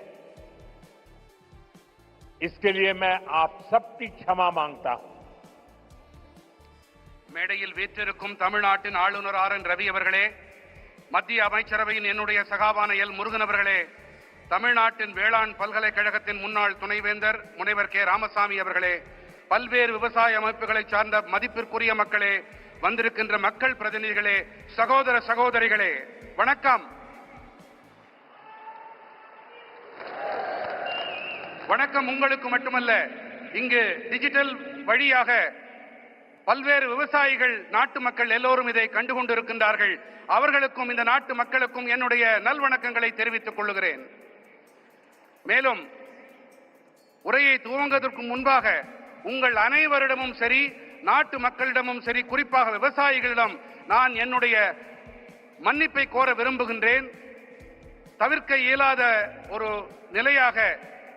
इसके लिए मैं आप सबकी क्षमा मांगता हूं। மேடையில் வீற்றிருக்கும் தமிழ்நாட்டின் ஆளுநர் ஆர்.என். ரவி அவர்களே, மத்திய அமைச்சரவையின் என்னுடைய சகாவான எல். முருகன் அவர்களே, தமிழ்நாட்டின் வேளாண் பல்கலைக்கழகத்தின் முன்னாள் துணைவேந்தர் முனைவர் கே. ராமசாமி அவர்களே, பல்வேறு விவசாய அமைப்புகளை சார்ந்த மதிப்பிற்குரிய மக்களே, வந்திருக்கின்ற மக்கள் பிரதிநிதிகளே, சகோதர சகோதரிகளே, வணக்கம். வணக்கம் உங்களுக்கு மட்டுமல்ல, இங்கு டிஜிட்டல் வழியாக பல்வேறு விவசாயிகள், நாட்டு மக்கள் எல்லோரும் இதை கண்டுகொண்டிருக்கின்றார்கள். அவர்களுக்கும் இந்த நாட்டு மக்களுக்கும் என்னுடைய நல்வணக்கங்களை தெரிவித்துக் கொள்கிறேன். மேலும் உரையை துவங்குவதற்கு முன்பாக உங்கள் அனைவரிடமும் சரி, நாட்டு மக்களிடமும் சரி, குறிப்பாக விவசாயிகளிடம் நான் என்னுடைய மன்னிப்பை கோர விரும்புகின்றேன். தவிர்க்க இயலாத ஒரு நிலையாக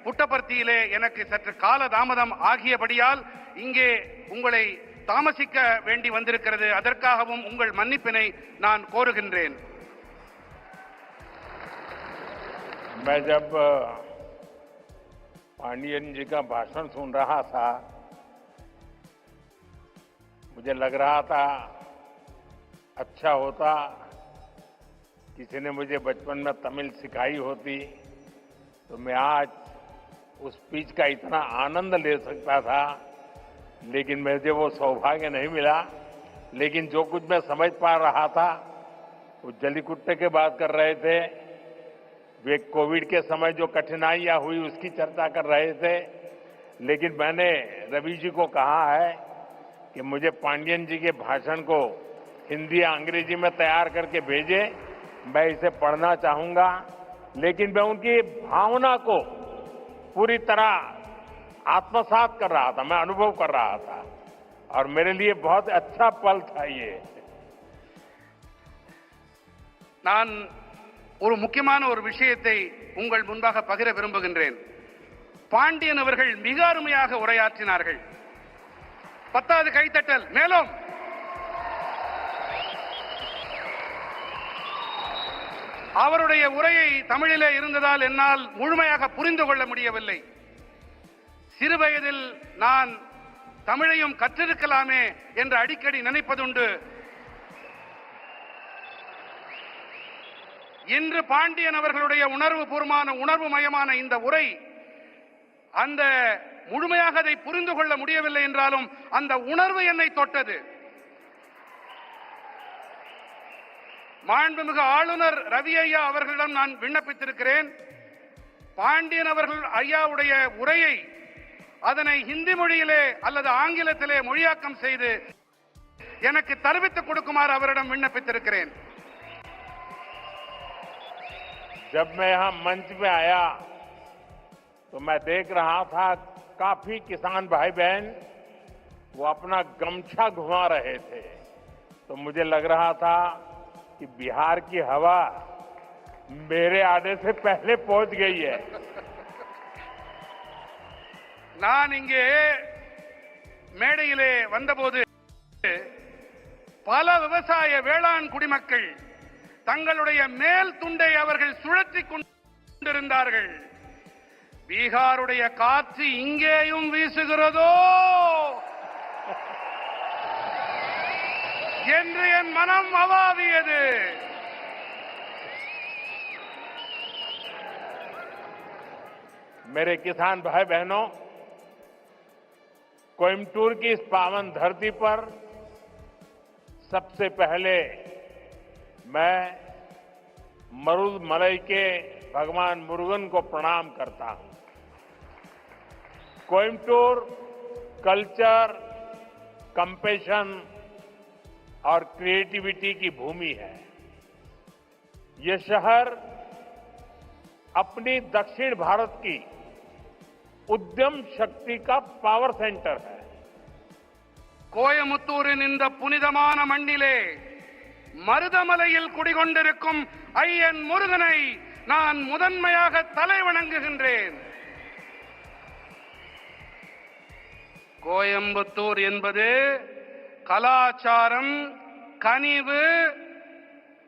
புட்டபர்த்தியிலே எனக்கு சற்று கால தாமதம் ஆகியபடியால் இங்கே உங்களை தாமசிக்க வேண்டி வந்திருக்கிறது. அதற்காகவும் உங்கள் மன்னிப்பினை நான் கோருகின்றேன். मैं जब पांडियन जी का भाषण सुन रहा था, मुझे लग रहा था अच्छा होता किसी ने मुझे बचपन में तमिल सिखाई होती तो मैं आज उस स्पीच का इतना आनंद ले सकता था, लेकिन मुझे वो सौभाग्य नहीं मिला। लेकिन जो कुछ मैं समझ पा रहा था, वो जलीकुट्टे की बात कर रहे थे, वे कोविड के समय जो कठिनाइयां हुई उसकी चर्चा कर रहे थे। लेकिन मैंने रवि जी को कहा है कि मुझे पांडियन जी के भाषण को हिंदी या अंग्रेजी में तैयार करके भेजे, मैं इसे पढ़ना चाहूंगा। लेकिन मैं उनकी भावना को पूरी तरह आत्मसात कर रहा था, मैं अनुभव कर रहा था और मेरे लिए बहुत अच्छा पल था ये। நான் ஒரு முக்கியமான ஒரு விஷயத்தை உங்கள் முன்பாக பகிர விரும்புகின்றேன். பாண்டியன் அவர்கள் மிக அருமையாக உரையாற்றினார்கள். 10வது கைத்தட்டல். மேலும் அவருடைய உரையை தமிழிலே இருந்ததால் என்னால் முழுமையாக புரிந்து கொள்ள முடியவில்லை. சிறுவயதில் நான் தமிழையும் கற்றிருக்கலாமே என்று அடிக்கடி நினைப்பதுண்டு. இன்று பாண்டியன் அவர்களுடைய உணர்வு மயமான இந்த உரை அந்த முழுமையாக அதை புரிந்து கொள்ள முடியவில்லை என்றாலும் அந்த உணர்வு என்னை தொட்டது. மாண்புமிகு ஆளுநர் ரவி ஐயா அவர்களிடம் நான் விண்ணப்பித்திருக்கிறேன். பாண்டியன் அவர்கள் ஐயாவுடைய உரையை அதனை ஹிந்தி மொழியிலே அல்லது ஆங்கிலத்திலே மொழியாக்கம் செய்து எனக்கு தெரிவித்துக் கொடுக்குமாறு அவரிடம் விண்ணப்பித்திருக்கிறேன். जब मैं यहां मंच पे आया तो मैं देख रहा था काफी किसान भाई बहन वो अपना गमछा घुमा रहे थे, तो मुझे लग रहा था कि बिहार की हवा मेरे आने से पहले पहुंच गई है। நான் இங்கே மேடையிலே வந்தபோது பல விவசாய வேளாண் குடிமக்கள் தங்களுடைய மேல் துண்டை அவர்கள் சுழற்றிக் கொண்டிருந்தார்கள். பீகாருடைய காற்று இங்கேயும் வீசுகிறதோ என்று என் மனம் அவாவியது. मेरे किसान भाई बहनों, कोयम्बटूर की इस पावन धरती पर सबसे पहले मैं मरुदमलई के भगवान मुरुगन को प्रणाम करता हूं। कोयम्बटूर कल्चर, कंपैशन और क्रिएटिविटी की भूमि है। ये शहर अपनी दक्षिण भारत की उद्यम शक्ति का पावर सेंटर है। கோயமுத்தூரின் இந்த புனிதமான மண்ணிலே மருதமலையில் குடிகொண்டிருக்கும் ஐயன் முருகனை நான் முதன்மையாக தலை வணங்குகின்றேன். கோயம்புத்தூர் என்பது கலாச்சாரம், கனிவு,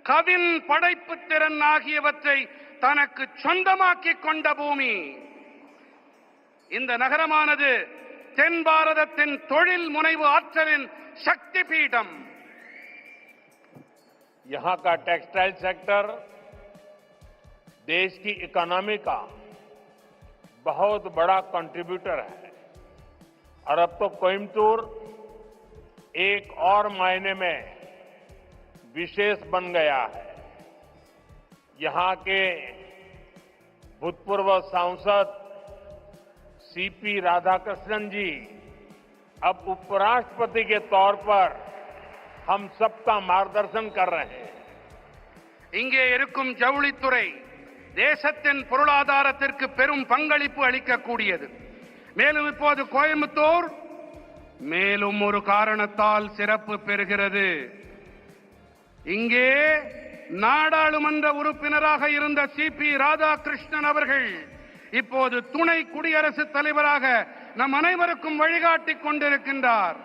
கவின் படைப்பு திறன் ஆகியவற்றை தனக்கு சொந்தமாக்கிக் கொண்ட பூமி. இந்த நகரமானது தென் பாரதத்தின் தொழில் முனைவு ஆற்றலின் சக்தி பீடம். यहां का टेक्सटाइल सेक्टर देश की इकोनॉमी का बहुत बड़ा कंट्रीब्यूटर है और अब तो कोयम्बटूर एक और मायने में विशेष बन गया है। यहां के भूतपूर्व सांसद सीपी राधाकृष्णन जी अब उपराष्ट्रपति के तौर पर हम सबका मार्गदर्शन कर रहे हैं। இங்கே இருக்கும் ஜவுளித்துறை தேசத்தின் பொருளாதாரத்திற்கு பெரும் பங்களிப்பு அளிக்கக்கூடியது. மேலும் இப்போது கோயம்புத்தூர் மேலும் ஒரு காரணத்தால் சிறப்பு பெறுகிறது. இங்கே நாடாளுமன்ற உறுப்பினராக இருந்த சிபி ராதாகிருஷ்ணன் அவர்கள் இப்போது துணை குடியரசுத் தலைவராக நம் அனைவருக்கும் வழிகாட்டிக் கொண்டிருக்கின்றார்.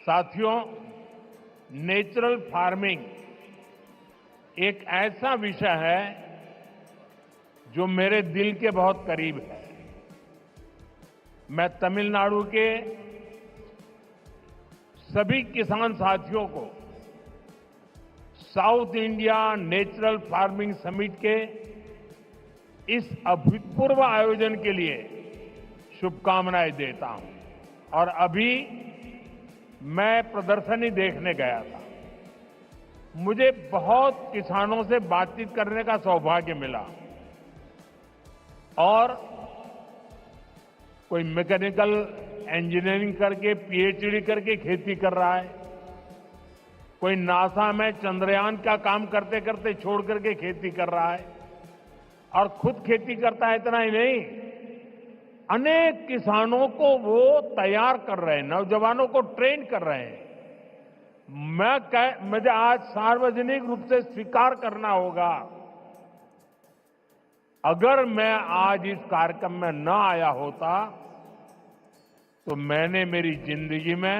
साथियों, नेचुरल फार्मिंग एक ऐसा विषय है जो मेरे दिल के बहुत करीब है। मैं तमिलनाडु के सभी किसान साथियों को south India natural farming summit के इस अभूतपूर्व आयोजन के लिए शुभकामनाएं देता हूं। और अभी मैं प्रदर्शनी देखने गया था। मुझे बहुत किसानों से बातचीत करने का सौभाग्य मिला और कोई मैकेनिकल इंजीनियरिंग करके पीएचडी करके खेती कर रहा है, कोई नासा में चंद्रयान का काम करते करते छोड़ करके खेती कर रहा है और खुद खेती करता है। इतना ही नहीं, अनेक किसानों को वो तैयार कर रहे हैं, नौजवानों को ट्रेन कर रहे हैं। मुझे आज सार्वजनिक रूप से स्वीकार करना होगा, अगर मैं आज इस कार्यक्रम में न आया होता तो मैंने मेरी जिंदगी में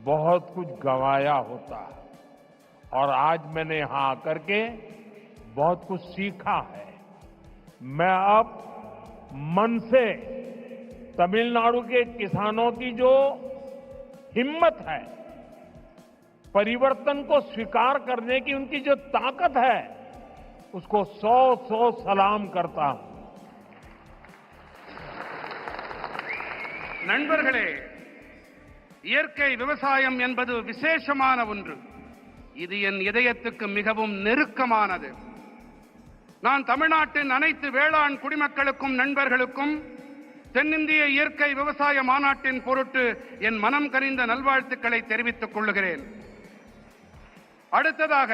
बहुत कुछ गंवाया होता और आज मैंने यहां आकर के बहुत कुछ सीखा है। मैं अब मन से तमिलनाडु के किसानों की जो हिम्मत है, परिवर्तन को स्वीकार करने की उनकी जो ताकत है, उसको 100 सलाम करता हूं। நண்பர்களே, இயற்கை விவசாயம் என்பது விசேஷமான ஒன்று. இது என் இதயத்துக்கு மிகவும் நெருக்கமானது. நான் தமிழ்நாட்டின் அனைத்து வேளாண் குடிமக்களுக்கும் நண்பர்களுக்கும் தென்னிந்திய இயற்கை விவசாய மாநாட்டின் பொருட்டு என் மனம் கனிந்த நல்வாழ்த்துக்களை தெரிவித்துக் கொள்கிறேன். அடுத்ததாக,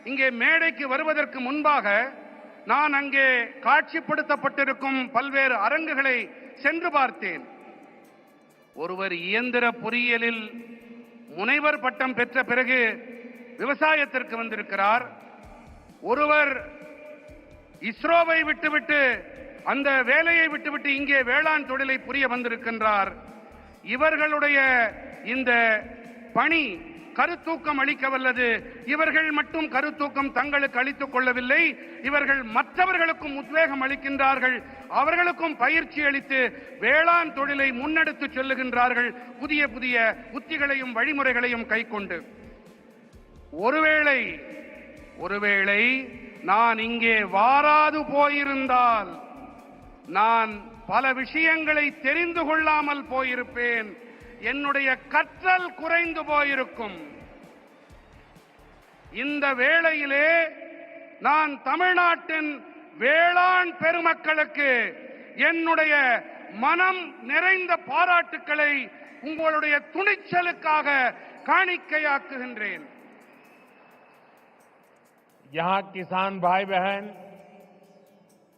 இங்கே மேடைக்கு வருவதற்கு முன்பாக நான் அங்கே காட்சிப்படுத்தப்பட்டிருக்கும் பல்வேறு அரங்குகளை சென்று பார்த்தேன். ஒருவர் இயந்திர பொறியியலில் முனைவர் பட்டம் பெற்ற பிறகு விவசாயத்திற்கு வந்திருக்கிறார். ஒருவர் இஸ்ரோவை விட்டுவிட்டு அந்த வேலையை விட்டுவிட்டு இங்கே வேளாண் தொழிலை புரிய வந்திருக்கின்றார். இவர்களுடைய இந்த பணி கருத்தூக்கம் அளிக்க வல்லது. இவர்கள் மட்டும் கருத்தூக்கம் தங்களுக்கு அளித்துக் கொள்ளவில்லை, இவர்கள் மற்றவர்களுக்கும் உத்வேகம் அளிக்கின்றார்கள், அவர்களுக்கும் பயிற்சி அளித்து வேளாண் தொழிலை முன்னெடுத்து செல்லுகின்றார்கள், புதிய புதிய உத்திகளையும் வழிமுறைகளையும் கைக்கொண்டு. ஒருவேளை நான் இங்கே வாராது போயிருந்தால் நான் பல விஷயங்களை தெரிந்து கொள்ளாமல் போயிருப்பேன், என்னுடைய கற்றல் குறைந்து போயிருக்கும். இந்த வேளையிலே நான் தமிழ்நாட்டின் வேளாண் பெருமக்களுக்கு என்னுடைய மனம் நிறைந்த பாராட்டுக்களை உங்களுடைய துணிச்சலுக்காக காணிக்கையாக்குகின்றேன். यहां किसान भाई बहन,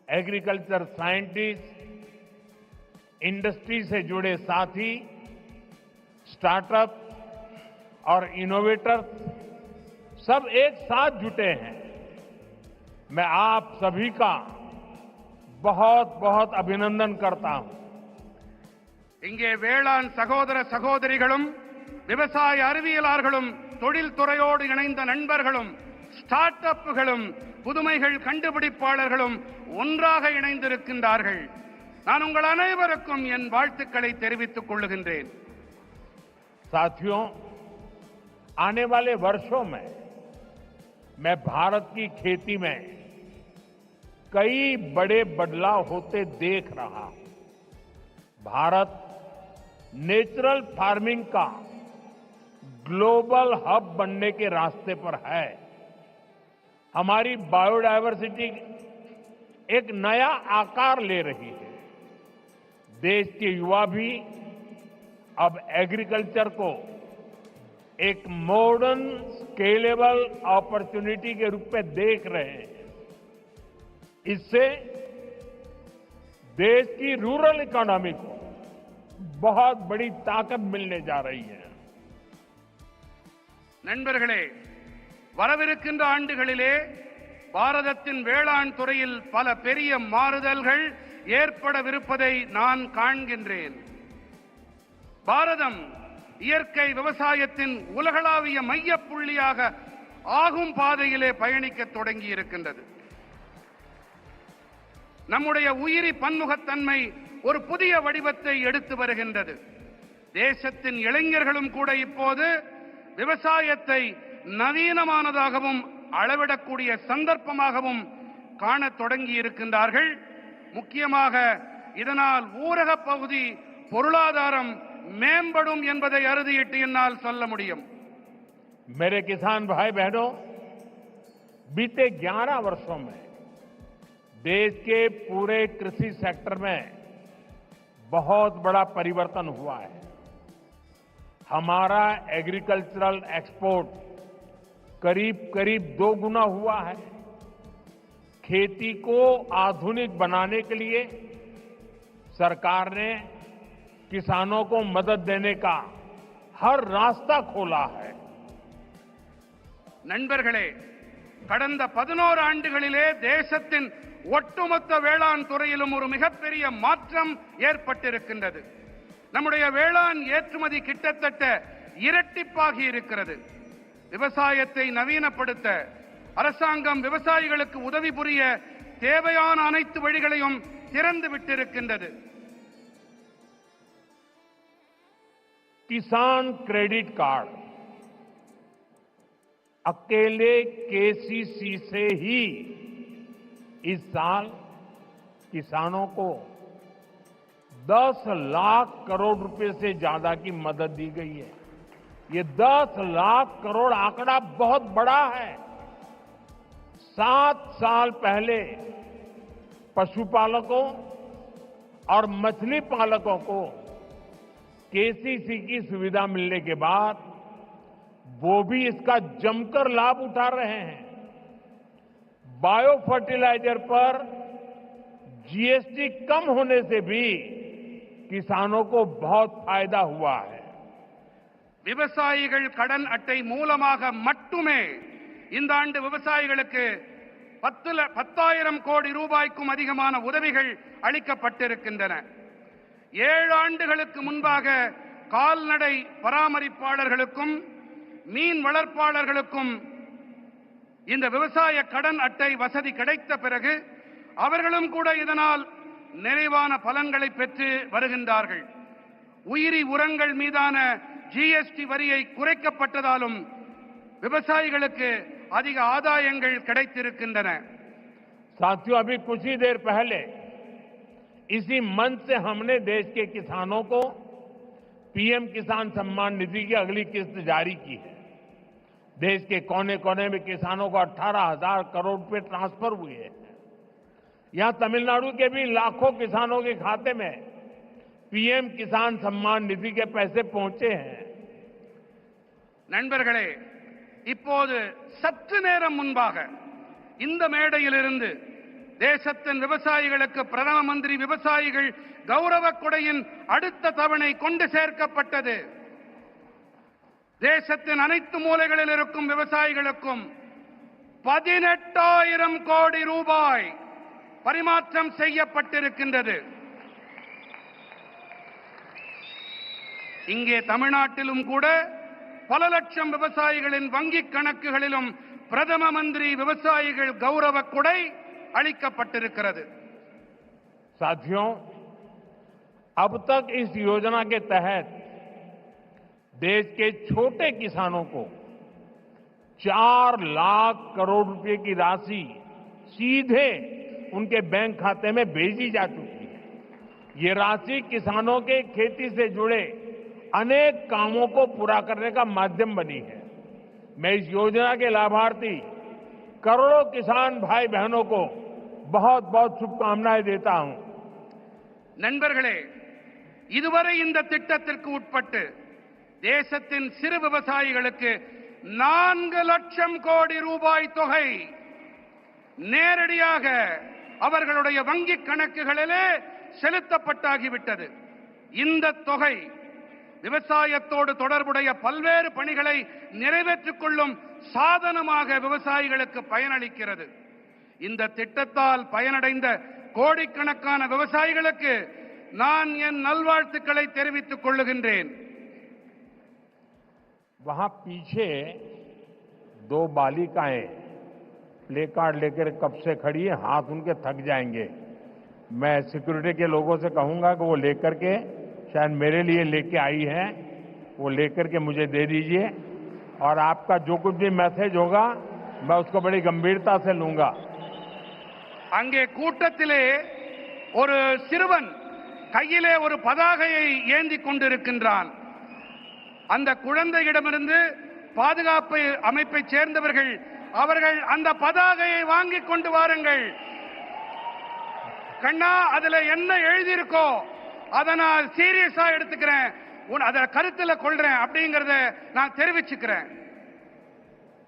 एग्रीकल्चर साइंटिस्ट, इंडस्ट्री से जुड़े साथी, स्टार्टअप और इनोवेटर सब एक साथ जुटे हैं। मैं आप सभी का बहुत बहुत अभिनंदन करता हूं. இங்கே வேளாண் சகோதர சகோதரிகளும் விவசாய அறிவியலாளர்களும் தொழில் துறையோடு இணைந்த நண்பர்களும் ஸ்டார்ட் அப்புகளும் புதுமைகள் கண்டுபிடிப்பாளர்களும் ஒன்றாக இணைந்திருக்கின்றார்கள். நான் உங்கள் அனைவருக்கும் என் வாழ்த்துக்களை தெரிவித்துக் கொள்ளுகின்றேன். साथियों, आने वाले वर्षों में मैं भारत की खेती में कई बड़े बदलाव होते देख रहा हूं. भारत नेचुरल फार्मिंग का ग्लोबल हब बनने के रास्ते पर है. हमारी बायोडायवर्सिटी एक नया आकार ले रही है. देश के युवा भी अब एग्रीकल्चर को एक मॉडर्न स्केलेबल अपॉर्चुनिटी के रूप में देख रहे हैं। इससे देश की रूरल इकोनॉमी को बहुत बड़ी ताकत मिलने जा रही है। நண்பர்களே, வரவிருக்கின்ற ஆண்டுகளிலே பாரதத்தின் வேளாண் துறையில் பல பெரிய மாறுதல்கள் ஏற்படவிருப்பதை நான் காண்கின்றேன். பாரதம் இயற்கை விவசாயத்தின் உலகளாவிய மையப்புள்ளியாக ஆகும் பாதையிலே பயணிக்க தொடங்கி இருக்கின்றது. நம்முடைய உயிரி பன்முகத்தன்மை ஒரு புதிய வடிவத்தை எடுத்து வருகின்றது. தேசத்தின் இளைஞர்களும் கூட இப்போது விவசாயத்தை நவீனமானதாகவும் அளவிடக்கூடிய சந்தர்ப்பமாகவும் காணத் தொடங்கி இருக்கின்றார்கள். முக்கியமாக இதனால் ஊரக பகுதி பொருளாதாரம் மேம்படும் என்பதை அறுதியிட்டு என்னால் சொல்ல முடியும். मेरे किसान भाई बहनों, बीते 11 वर्षों में देश के पूरे कृषि सेक्टर में बहुत बड़ा परिवर्तन हुआ है। हमारा एग्रीकल्चरल एक्सपोर्ट करीब करीब 2 गुना हुआ है। खेती को आधुनिक बनाने के लिए सरकार ने किसानों को मदद देने का हर रास्ता खोला है। நண்பர்களே, கடந்த 11 ஆண்டுகளிலே தேசத்தின் ஒட்டுமொத்த வேளாண் துறையிலும் ஒரு மிகப்பெரிய மாற்றம் ஏற்பட்டிருக்கின்றது. நம்முடைய வேளாண் ஏற்றுமதி கிட்டத்தட்ட இரட்டிப்பாகி இருக்கிறது. விவசாயத்தை நவீனப்படுத்த அரசாங்கம் விவசாயிகளுக்கு உதவி புரிய தேவையான அனைத்து வழிகளையும் திறந்து விட்டிருக்கின்றது. किसान क्रेडिट कार्ड अकेले केसीसी से ही इस साल किसानों को 10 लाख करोड़ रुपए से ज्यादा की मदद दी गई है। ये 10 लाख करोड़ आंकड़ा बहुत बड़ा है। 7 साल पहले पशुपालकों और मछली पालकों को केसीसी की सुविधा मिलने के बाद वो भी इसका जमकर लाभ उठा रहे हैं। बायो फर्टिलाइजर पर जीएसटी कम होने से भी किसानों को बहुत फायदा हुआ है। விவசாயிகள் கடன் அட்டை மூலமாக மட்டுமே இந்த ஆண்டு விவசாயிகளுக்கு 10,000 கோடி ரூபாய்க்கும் அதிகமான உதவிகள் அளிக்கப்பட்டிருக்கின்றன. 7 ஆண்டுகளுக்கு முன்பாக கால்நடை பராமரிப்பாளர்களுக்கும் மீன் வளர்ப்பாளர்களுக்கும் இந்த விவசாய கடன் அட்டை வசதி கிடைத்த பிறகு அவர்களும் கூட இதனால் நிறைவான பலன்களை பெற்று வருகின்றார்கள். உயிரி உரங்கள் மீதான ஜிஎஸ்டி வரியை குறைக்கப்பட்டதாலும் விவசாயிகளுக்கு அதிக ஆதாயங்கள் கிடைத்திருக்கின்றன. साथियों, अभी कुछ ही देर पहले इसी मंच से हमने देश के किसानों को पीएम किसान सम्मान निधि की अगली किस्त जारी की है। देश के कोने कोने में किसानों को 18,000 करोड़ रुपए ट्रांसफर हुए हैं। यहां तमिलनाडु के भी लाखों किसानों के खाते में पीएम किसान सम्मान निधि के पैसे पहुंचे हैं। நண்பர்களே, இப்போது சற்று நேரம் முன்பாக இந்த மேடையிலிருந்து தேசத்தின் விவசாயிகளுக்கு பிரதம மந்திரி விவசாயிகள் கௌரவ கொடையின் அடுத்த தவணை கொண்டு சேர்க்கப்பட்டது. தேசத்தின் அனைத்து மூலைகளில் இருக்கும் விவசாயிகளுக்கும் 18,000 கோடி ரூபாய் பரிமாற்றம் செய்யப்பட்டிருக்கின்றது. இங்கே தமிழ்நாட்டிலும் கூட பல லட்சம் விவசாயிகளின் வங்கிக் கணக்குகளிலும் பிரதம மந்திரி விவசாயிகள் கௌரவ கொடை அளிக்கப்பட்டிருக்கிறது. साथियों, अब तक इस योजना के तहत देश के छोटे किसानों को 4 लाख करोड़ रुपए की राशि सीधे उनके बैंक खाते में भेजी जा चुकी है। ये राशि किसानों के खेती से जुड़े अनेक कामों को पूरा करने का माध्यम बनी है। मैं इस योजना के लाभार्थी करोड़ों किसान भाई बहनों को बहुत बहुत शुभकामनाएं देता हूं। நண்பர்களே, இதுவரை இந்த திட்டத்திற்கு உட்பட்டு தேசத்தின் சிறு விவசாயிகளுக்கு 4 லட்சம் கோடி ரூபாய் தொகை நேரடியாக அவர்களுடைய வங்கி கணக்குகளிலே செலுத்தப்பட்டாகிவிட்டது. இந்த தொகை விவசாயத்தோடு தொடர்புடைய பல்வேறு பணிகளை நிறைவேற்றிக் கொள்ளும் சாதனமாக விவசாயிகளுக்கு பயனளிக்கிறது. இந்த திட்டத்தால் பயனடைந்த கோடிக்கணக்கான விவசாயிகளுக்கு நான் என் நல்வாழ்த்துக்களை தெரிவித்துக் கொள்ளுகின்றேன். वहां पीछे 2 बालिकाएं प्ले कार्ड लेकर कब से खड़ी है, हाथ उनके थक जाएंगे. मैं सिक्योरिटी के लोगों से कहूंगा कि वो लेकर के, शायद मेरे लिए लेके आई हैं, वो लेकर के मुझे दे दीजिए और आपका जो कुछ भी मैसेज होगा मैं उसको बड़ी गंभीरता से लूंगा. அங்கே கூட்டத்திலே ஒரு சிறுவன் கையிலே ஒரு பதாகையை ஏந்தி கொண்டிருக்கின்றான். அந்த குழந்தையிடமிருந்து பாதுகாப்பு அமைப்பை சேர்ந்தவர்கள் அவர்கள் அந்த பதாகையை வாங்கி கொண்டு வாருங்கள். கண்ணா, அதுல என்ன எழுதி இருக்கோ அதை நான் சீரியஸா எடுத்துக்கிறேன், அத கருத்துல கொள்றேன் அப்படிங்கறத நான் தெரிவிச்சுக்கிறேன்.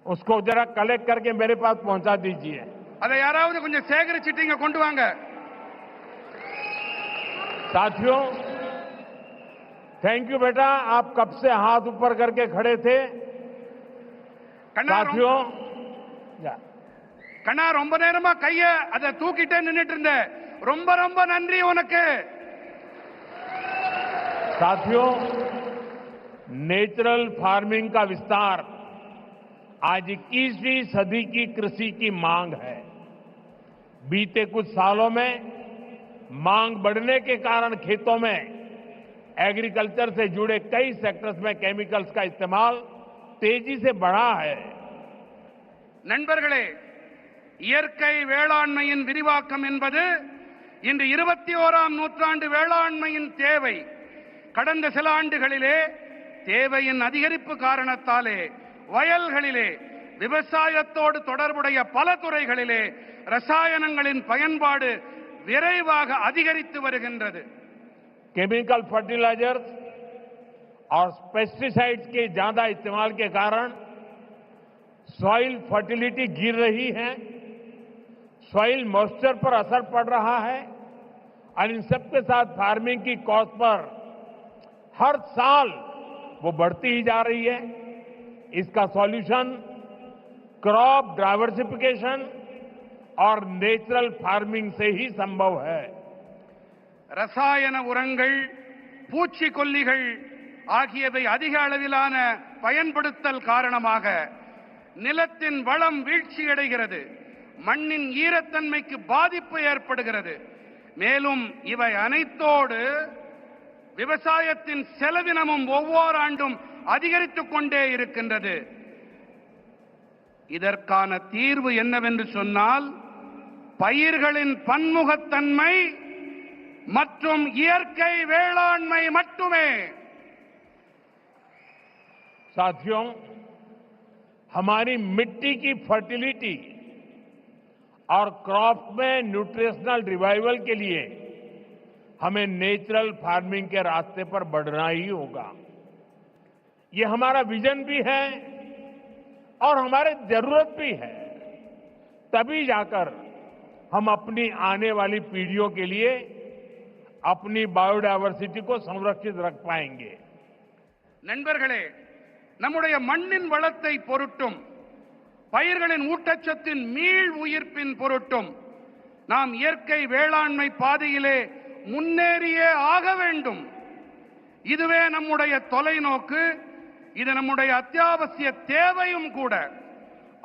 उसको जरा कलेक्ट करके मेरे पास पहुंचा दीजिए. அதை யாராவது கொஞ்சம் சேகரிச்சுட்டு இங்க கொண்டு வாங்க. साथियों, थैंक यू बेटा, आप कब से हाथ ऊपर करके खड़े थे. साथियों, கண்ணா ரொம்ப நேரமா கைய அதை தூக்கிட்டே நின்னுட்டு இருந்த, ரொம்ப ரொம்ப நன்றி உனக்கு. साथियों, नेचुरल फार्मिंग का विस्तार आज 21वीं सदी की कृषि की मांग है. बीते कुछ सालों में मांग बढ़ने के कारण खेतों में एग्रीकल्चर से जुड़े कई सेक्टर्स में केमिकल्स का इस्तेमाल तेजी से बढ़ा है. நண்பர்களே, இயற்கை வேளாண்மையின் விரிவாக்கம் என்பது இன்று 21ஆம் நூற்றாண்டு வேளாண்மையின் தேவை. கடந்த சில ஆண்டுகளிலே தேவையின் அதிகரிப்பு காரணத்தாலே வயல்களிலே விவசாயத்தோடு தொடர்புடைய பல துறைகளிலே ரசாயனங்களின் பயன்பாடு விரைவாக அதிகரித்து வருகின்றது. केमिकल फर्टिलाइजर्स और पेस्टिसाइड्स के ज्यादा इस्तेमाल के कारण सॉइल फर्टिलिटी गिर रही है, सॉइल मॉइस्चर पर असर पड़ रहा है और इन सबके साथ फार्मिंग की कॉस्ट पर हर साल वो बढ़ती ही जा रही है. इसका सॉल्यूशन क्रॉप डाइवर्सिफिकेशन और नेचुरल फार्मिंग से ही संभव है. ரசாயன உரங்கள், பூச்சிக்கொல்லிகள் ஆகியவை அதிக அளவிலான பயன்படுத்தல் காரணமாக நிலத்தின் வளம் வீழ்ச்சியடைகிறது, மண்ணின் ஈரத்தன்மைக்கு பாதிப்பு ஏற்படுகிறது. மேலும் இவை அனைத்தோடு விவசாயத்தின் செலவினமும் ஒவ்வொரு ஆண்டும் அதிகரித்துக் கொண்டே இருக்கின்றது. இதற்கான தீர்வு என்னவென்று சொன்னால், பயிர்களின் பன்முகத்தன்மை மற்றும் இயற்கை வேளாண்மை மட்டுமே. साथियों, हमारी मिट्टी की फर्टिलिटी और क्रॉप में न्यूट्रिशनल रिवाइवल के लिए हमें नेचुरल फार्मिंग के रास्ते पर बढ़ना ही होगा. ये हमारा विजन भी है और हमारी जरूरत भी है. तभी जाकर हम अपनी आने वाली पीढ़ियों के लिए अपनी बायोडायवर्सिटी को संरक्षित रख पाएंगे. நண்பர்களே, நம்முடைய மண்ணின் வளத்தை பொருட்டும் பயிர்களின் ஊட்டச்சத்தின் மீள் உயிர்ப்பின் பொருட்டும் நாம் இயற்கை வேளாண்மை பாதையிலே முன்னேறியே ஆக வேண்டும். இதுவே நம்முடைய தொலைநோக்கு, இது நம்முடைய அத்தியாவசிய தேவையும் கூட.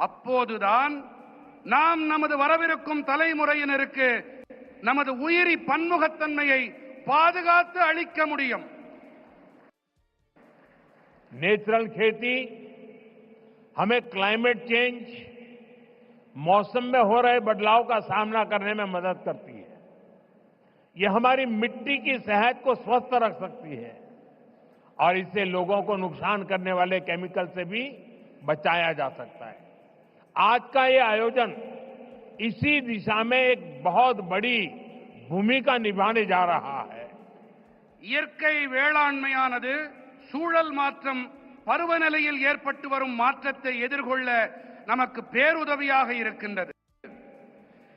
அப்போதுதான் நாம் நமது வரவிருக்கும் தலைமுறையினருக்கு நமது உயிரி பன்முகத்தன்மையை பாதுகாத்து அளிக்க முடியும். नेचुरल खेती हमें क्लाइमेट चेंज, मौसम में हो रहे बदलाव का सामना करने में मदद करती है. यह हमारी मिट्टी की सेहत को स्वस्थ रख सकती है और इससे लोगों को नुकसान करने वाले केमिकल से भी बचाया जा सकता है. आज का ये आयोजन इसी दिशा में एक बहुत बड़ी भूमिका निभाने जा रहा है. இயற்கை வேளாண்மையானது சூழல் மாற்றம், பருவநிலையில் ஏற்பட்டு வரும் மாற்றத்தை எதிர்கொள்ள நமக்கு பேருதவியாக இருக்கின்றது.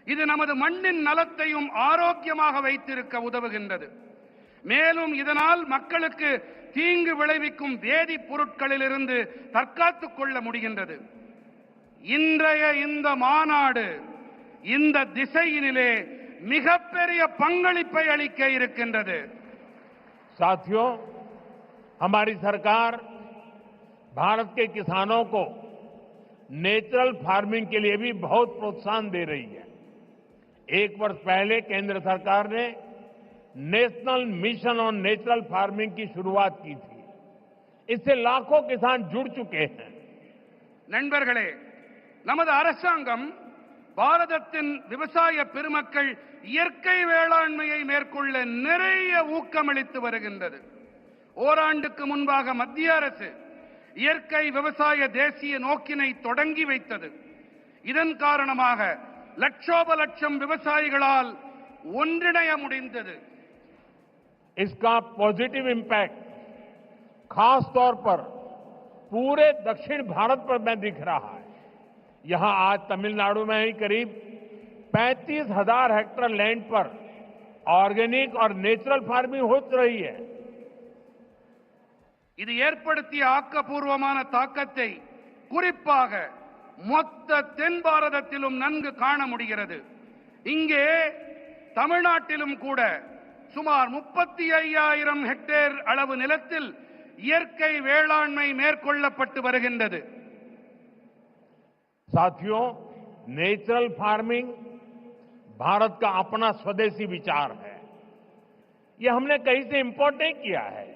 இது நமது மண்ணின் நலத்தையும் ஆரோக்கியமாக வைத்திருக்க உதவுகின்றது. மேலும் இதனால் மக்களுக்கு தீங்கு விளைவிக்கும் வேதிப் பொருட்களிலிருந்து தற்காத்துக் கொள்ள முடிகின்றது. இன்றைய இந்த மாநாடு இந்த திசையினிலே மிகப்பெரிய பங்களிப்பை அளிக்க இருக்கின்றது. साथियों, हमारी सरकार भारत के किसानों को नेचुरल फार्मिंग के लिए भी बहुत प्रोत्साहन दे रही है। एक वर्ष पहले केंद्र सरकार ने national mission on natural farming की शुरुआत की थी। इससे लाखों किसान जुड़ चुके हैं। நண்பர்களே, நமது அரசாங்கம் பாரதத்தின் விவசாய பெருமக்கள் இயற்கை வேளாண்மையை மேற்கொள்ள நிறைய ஊக்கமளித்து வருகின்றது. ஓராண்டுக்கு முன்பாக மத்திய அரசு இயற்கை விவசாய தேசிய நோக்கினை தொடங்கி வைத்தது. இதன் காரணமாக லட்சோப லட்சம் விவசாயிகளால் ஒன்றிணைய முடிந்தது. इसका पॉजिटिव इम्पैक्ट खास तौर पर पूरे दक्षिण भारत पर में दिख रहा है। यहां आज तमिलनाडु में ही करीब 35,000 हेक्टेयर लैंड पर ऑर्गेनिक और नेचुरल फार्मिंग हो रही है। இது ஏற்படுத்திய ஆக்கப்பூர்வமான தாக்கத்தை குறிப்பாக மொத்த தென் பாரதத்திலும் நன்கு காண முடிகிறது. இங்கே தமிழ்நாட்டிலும் கூட சுமார் 35,000 ஹெக்டேர் அளவு நிலத்தில் இயற்கை வேளாண்மை மேற்கொள்ளப்பட்டு வருகின்றது. साथियों, नेचुरल फार्मिंग भारत का अपना स्वदेशी विचार है। यह हमने कहीं से इंपोर्ट नहीं किया है,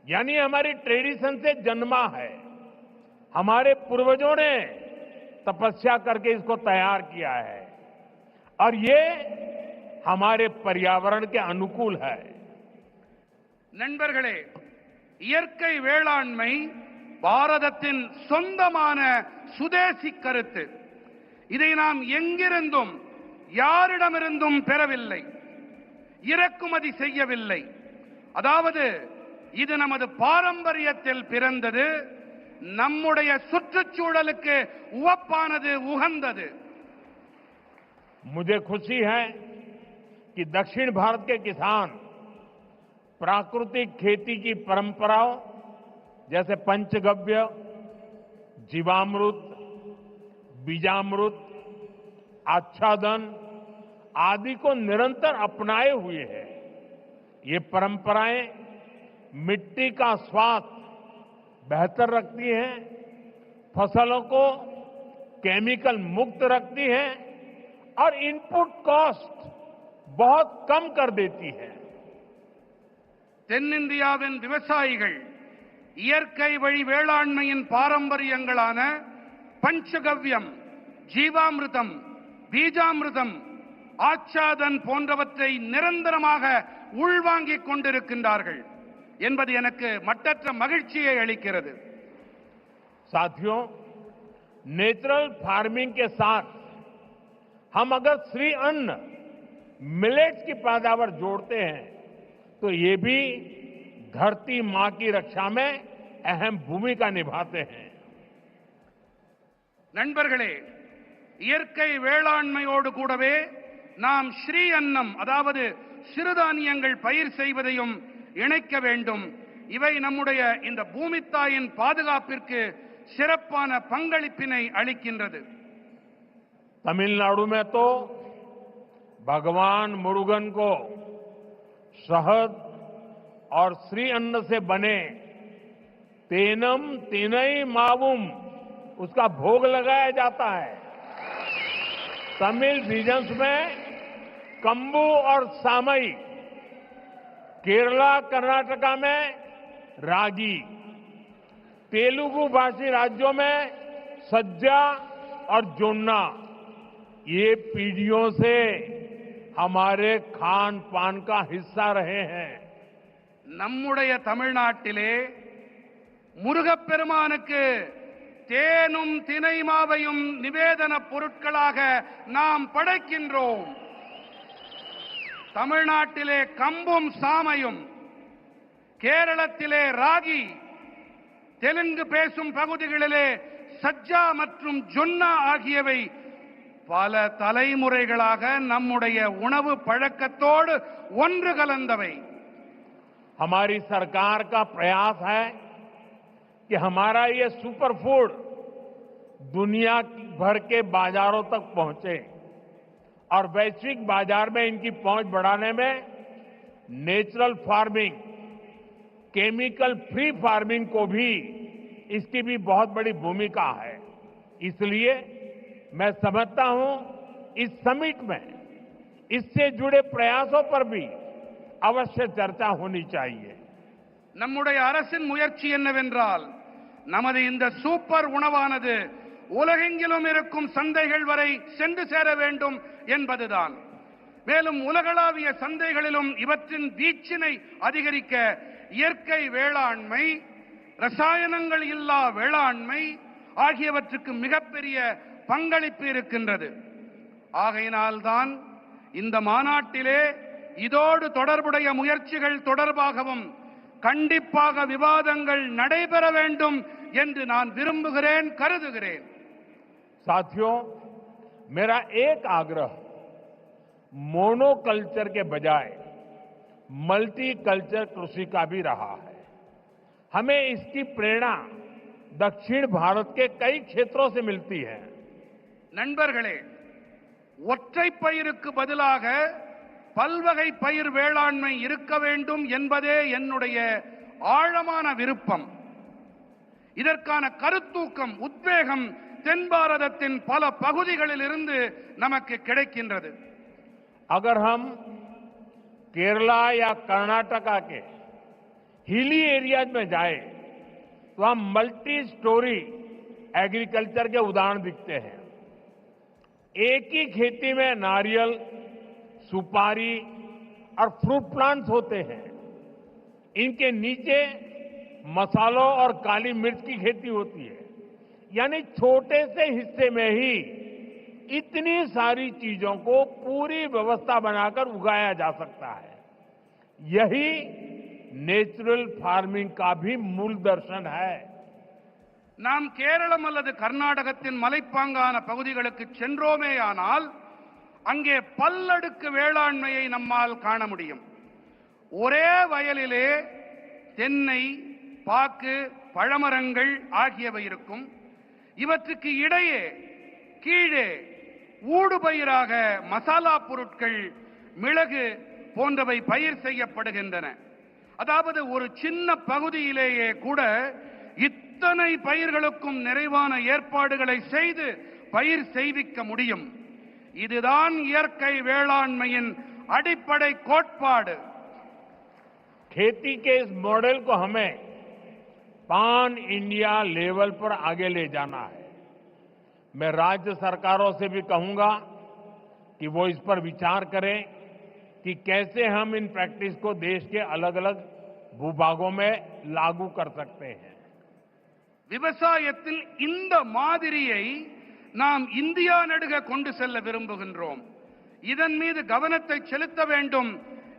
यानी हमारी ट्रेडिशन से जन्मा है। हमारे पूर्वजों ने तपस्या करके इसको तैयार किया है और ये हमारे पर्यावरण के अनुकूल है। நண்பர்களே, இயற்கை வேளாண்மை பாரதத்தின் சொந்தமான சுதேசி கருத்து. இதை நாம் எங்கிருந்தும் யாரிடமிருந்தும் பெறவில்லை, இறக்குமதி செய்யவில்லை. அதாவது இது நமது பாரம்பரியத்தில் பிறந்தது, நம்முடைய சுற்றுச்சூழலுக்கு உவப்பானது, உகந்தது. मुझे खुशी है कि दक्षिण भारत के किसान प्राकृतिक खेती की परंपराओं जैसे पंचगव्य, जीवामृत, बीजामृत, आच्छादन आदि को निरंतर अपनाए हुए हैं। ये परंपराएं मिट्टी का स्वास्थ्य बेहतर रखती हैं, फसलों को केमिकल मुक्त रखती हैं और इनपुट कॉस्ट बहुत कम कर देती है। தென்னிந்தியாவின் விவசாயிகள் இயற்கை வழி வேளாண்மையின் பாரம்பரியங்களான பஞ்சகவ்யம், ஜீவாமிர்தம், பீஜாமிர்தம், ஆச்சாதன் போன்றவற்றை நிரந்தரமாக உள்வாங்கிக் கொண்டிருக்கின்றார்கள் என்பது எனக்கு மட்டற்ற மகிழ்ச்சியை அளிக்கிறது. साथियों, नेचुरल फार्मिंग के साथ हम अगर श्री अन्न मिलेट्स की पैदावार जोड़ते हैं तो ये भी धरती मां की रक्षा में अहम भूमिका निभाते हैं। நண்பர்களே, இயற்கை வேளாண்மையோடு கூடவே நாம் ஸ்ரீ அன்னம், அதாவது சிறுதானியங்கள் பயிர் செய்வதையும் இணைக்க வேண்டும். இவை நம்முடைய இந்த பூமித்தாயின் பாதுகாப்பிற்கு சிறப்பான பங்களிப்பினை அளிக்கின்றது. तमिलनाडु में तो भगवान मुरुगन को शहद और श्री अन्न से बने तेनम तिनई मावुम उसका भोग लगाया जाता है। तमिल रीजन्स में कंबू और सामई, केरला कर्नाटका में रागी, तेलुगु भाषी राज्यों में सज्जा और जोन्ना, ये पीढ़ियों से हमारे खान पान का हिस्सा रहे हैं। நம்முடைய தமிழ்நாட்டிலே முருகப்பெருமானுக்கு தேனும் தினைமாவையும் நிவேதன பொருட்களாக நாம் படைக்கின்றோம். தமிழ்நாட்டிலே கம்பும் சாமையும் கேரளத்திலே ராகி, தெலுங்கு பேசும் பகுதிகளிலே சஜ்ஜா மற்றும் ஜொன்னா ஆகியவை பல தலைமுறைகளாக நம்முடைய உணவு பழக்கத்தோடு ஒன்று கலந்தவை. हमारी सरकार का प्रयास है कि हमारा ये सुपर फूड दुनिया भर के बाजारों तक पहुंचे और वैश्विक बाजार में इनकी पहुंच बढ़ाने में natural farming, chemical free farming को भी इसकी भी बहुत बड़ी भूमिका है. इसलिए मैं समझता हूं इस समिट में इससे जुड़े प्रयासों पर भी अवश्य चर्चा होनी चाहिए. நம்முடைய அரசின் முயற்சி என்னவென்றால் நமது இந்த சூப்பர் உணவானது உலகெங்கிலும் இருக்கும் சந்தைகள் வரை சென்று சேர வேண்டும் என்பதுதான். மேலும் உலகளாவிய சந்தைகளிலும் இவற்றின் வீச்சினை அதிகரிக்க இயற்கை வேளாண்மை, ரசாயனங்கள் இல்லா வேளாண்மை ஆகியவற்றுக்கு மிகப்பெரிய பங்களிப்பு இருக்கின்றது. ஆகையினால்தான் இந்த மாநாட்டிலே இதோடு தொடர்புடைய முயற்சிகள் தொடர்பாகவும் கண்டிப்பாக விவாதங்கள் நடைபெற வேண்டும் என்று நான் விரும்புகிறேன், கருதுகிறேன். साथियों, मेरा एक आग्रह मोनोकल्चर के बजाय मल्टी कल्चर कृषि का भी रहा है. हमें इसकी प्रेरणा दक्षिण भारत के कई क्षेत्रों से मिलती है. நண்பர்களே, ஒற்றை பயிருக்கு பதிலாக பல்வகை பயிர் வேளாண்மை இருக்க வேண்டும் என்பதே என்னுடைய ஆழமான விருப்பம். இதற்கான கருத்தூக்கம், உத்வேகம் தென் பாரதத்தின் பல பகுதிகளில் இருந்து நமக்கு கிடைக்கின்றது. अगर हम केरला या कर्नाटका के हिली एरियाज में जाए तो हम मल्टी स्टोरी एग्रीकल्चर के उदाहरण दिखते हैं. एक ही खेती में नारियल, सुपारी और फ्रूट प्लांट्स होते हैं. इनके नीचे मसालों और काली मिर्च की खेती होती है. यानी छोटे से हिस्से में ही इतनी सारी चीजों को पूरी व्यवस्था बनाकर उगाया जा सकता है. यही नेचुरल फार्मिंग का भी मूल दर्शन है. நாம் கேரளம் அல்லது கர்நாடகத்தின் மலைப்பாங்கான பகுதிகளுக்கு சென்றோமேயானால் அங்கே பல்லடுக்கு வேளாண்மையை நம்மால் காண முடியும். ஒரே வயலிலே தென்னை, பாக்கு, பழமரங்கள் ஆகியவை இருக்கும். இவற்றுக்கு இடையே கீழே ஊடுபயிராக மசாலா பொருட்கள், மிளகு போன்றவை பயிர் செய்யப்படுகின்றன. அதாவது ஒரு சின்ன பகுதியிலேயே கூட இத்தனை பயிர்களுக்கும் நிறைவான ஏற்பாடுகளை செய்து பயிர் செய்விக்க முடியும். இதுதான் இயற்கை வேளாண்மையின் அடிப்படை கோட்பாடு. खेती के इस मॉडल को हमें पान इंडिया लेवल पर आगे ले जाना है. मैं राज्य सरकारों से भी कहूंगा कि वो इस पर विचार करें कि कैसे हम इन प्रैक्टिस को देश के अलग अलग भूभागों में लागू कर सकते हैं. விவசாயத்தில் இந்த மாதிரியை நாம் இந்தியா நெடுக கொண்டு செல்ல விரும்புகின்றோம். இதன் மீது கவனத்தை செலுத்த வேண்டும்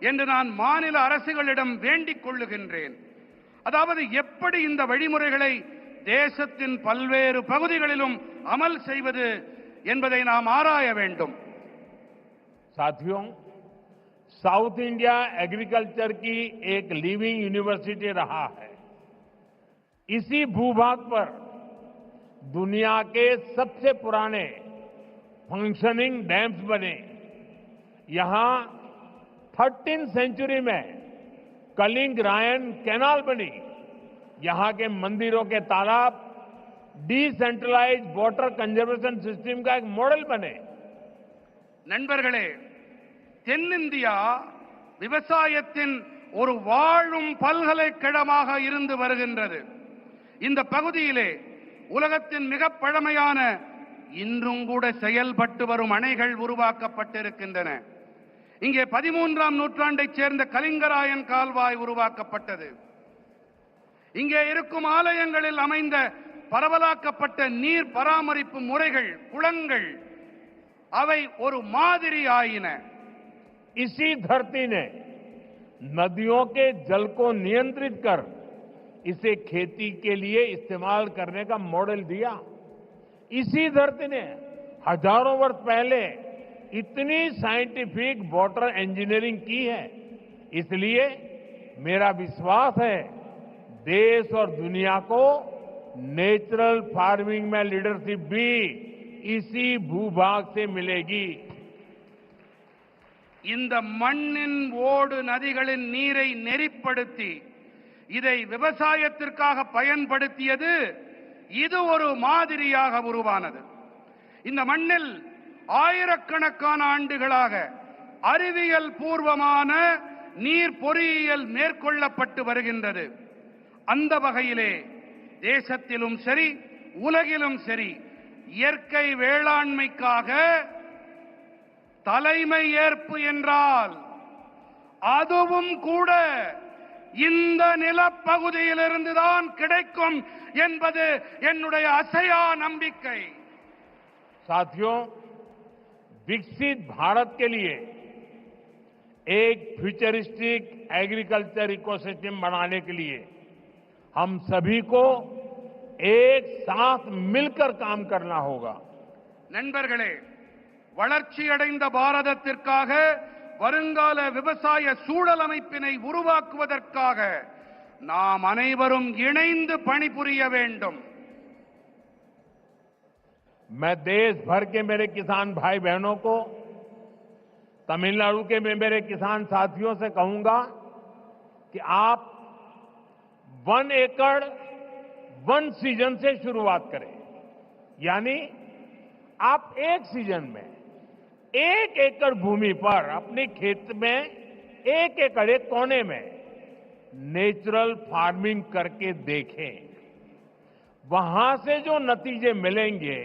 என்று நான் மாநில அரசுகளிடம் வேண்டிக் கொள்ளுகின்றேன். அதாவது எப்படி இந்த வழிமுறைகளை தேசத்தின் பல்வேறு பகுதிகளிலும் அமல் செய்வது என்பதை நாம் ஆராய வேண்டும். साथियों, साउथ इंडिया एग्रीकल्चर की एक लिविंग यूनिवर्सिटी रहा है. इसी भूभाग पर दुनिया के सबसे पुराने फंक्शनिंग डैम्स बने. यहां 13वीं सेंचुरी में कलिंग रायन कैनाल बनी. यहां के मंदिरों के तालाब डिसेंट्रलाइज्ड वाटर कंजर्वेशन सिस्टम का एक मॉडल बने. நண்பர்களே, தென்னிந்தியா விவசாயத்தின் ஒரு வாழும் பல்கலைக்கழகமாக இருந்து வருகின்றது. இந்த பகுதியிலே உலகத்தின் மிக பழமையான, இன்றும் கூட செயல்பட்டு வரும் அணைகள் உருவாக்கப்பட்டிருக்கின்றன. இங்கே 13ஆம் நூற்றாண்டைச் சேர்ந்த கலிங்கராயன் கால்வாய் உருவாக்கப்பட்டது. இங்கே இருக்கும் ஆலயங்களில் அமைந்த பரவலாக்கப்பட்ட நீர் பராமரிப்பு முறைகள், குளங்கள், அவை ஒரு மாதிரி ஆயின. इसी धरती ने नदियों के जल को नियंत्रित कर इसे खेती के लिए इस्तेमाल करने का मॉडल दिया। इसी धरती ने हजारों वर्ष पहले इतनी साइंटिफिक वाटर इंजीनियरिंग की है। इसलिए मेरा विश्वास है देश और दुनिया को नेचुरल फार्मिंग में लीडरशिप भी इसी भूभाग से मिलेगी। இந்த மண்ணின் ஓடு நதிகளின் நீரை நெறிப்படுத்தி இதை விவசாயத்திற்காக பயன்படுத்தியது இது ஒரு மாதிரியாக உருவானது. இந்த மண்ணில் ஆயிரக்கணக்கான ஆண்டுகளாக அறிவியல் பூர்வமான நீர் பொறியியல் மேற்கொள்ளப்பட்டு வருகின்றது. அந்த வகையிலே தேசத்திலும் சரி உலகிலும் சரி இயற்கை வேளாண்மைக்காக தலைமை ஏற்பு என்றால் அதுவும் கூட இந்த நிலப்பகுதியிலிருந்துதான் கிடைக்கும் என்பது என்னுடைய அசையா நம்பிக்கை. साथियों, विकसित भारत के लिए एक फ्यूचरिस्टिक एग्रीकल्चर इकोसिस्टम बनाने के लिए हम सभी को एक साथ मिलकर काम करना होगा. நண்பர்களே, வளர்ச்சியடைந்த பாரதத்திற்காக வருங்கால விவசாய சூழல் அமைப்பினை உருவாக்குவதற்காக நாம் அனைவரும் இணைந்து பணிபுரிய வேண்டும். मैं देश भर के मेरे किसान भाई बहनों को, तमिलनाडु के मेरे किसान साथियों से कहूंगा कि आप 1 एकड़ 1 सीजन से शुरुआत करें. यानी आप एक सीजन में 1 एकड़ भूमि पर अपने खेत में 1 एकड़ एक कोने में नेचुरल फार्मिंग करके देखें. वहां से जो नतीजे मिलेंगे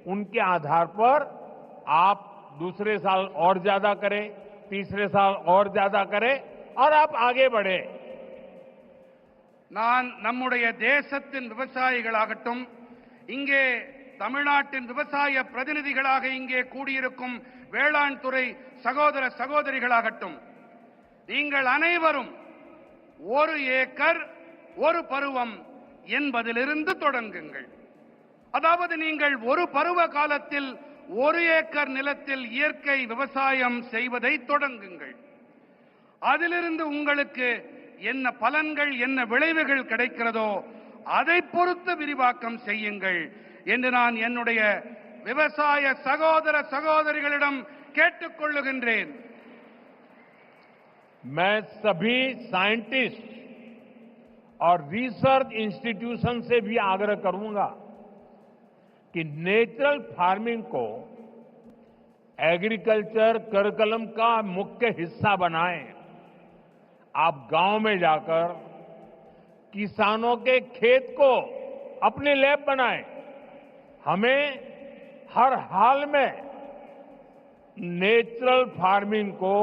उनके आधार पर आप दूसरे साल और ज्यादा करें, तीसरे साल और ज्यादा करें और आप आगे बढ़े. நான் நம்முடைய தேசத்தின் விவசாயிகளாகட்டும், இங்கே தமிழ்நாட்டின் விவசாய பிரதிநிதிகளாக இங்கே கூடியிருக்கும் வேளாண் துறை சகோதர சகோதரிகளாகட்டும், நீங்கள் அனைவரும் 1 ஏக்கர் 1 பருவம் என்பதிலிருந்து தொடங்குங்கள். அதாவது நீங்கள் ஒரு பருவ காலத்தில் 1 ஏக்கர் நிலத்தில் இயற்கை விவசாயம் செய்வதை தொடங்குங்கள். அதிலிருந்து உங்களுக்கு என்ன பலன்கள், என்ன விளைவுகள் கிடைக்கிறதோ அதை பொறுத்து விரிவாக்கம் செய்யுங்கள் என்று நான் என்னுடைய விவசாய சகோதர சகோதரிகளிடம் கேட்டுக்கொள்ளுகின்றேன். मैं सभी साइंटिस्ट और रिसर्च इंस्टीट्यूशन से भी आग्रह करूंगा कि नेचुरल फार्मिंग को एग्रीकल्चर करिकुलम का मुख्य हिस्सा बनाएं. आप गांव में जाकर किसानों के खेत को अपनी लैब बनाएं. हमें हर हाल में नेचुरल फार्मिंग को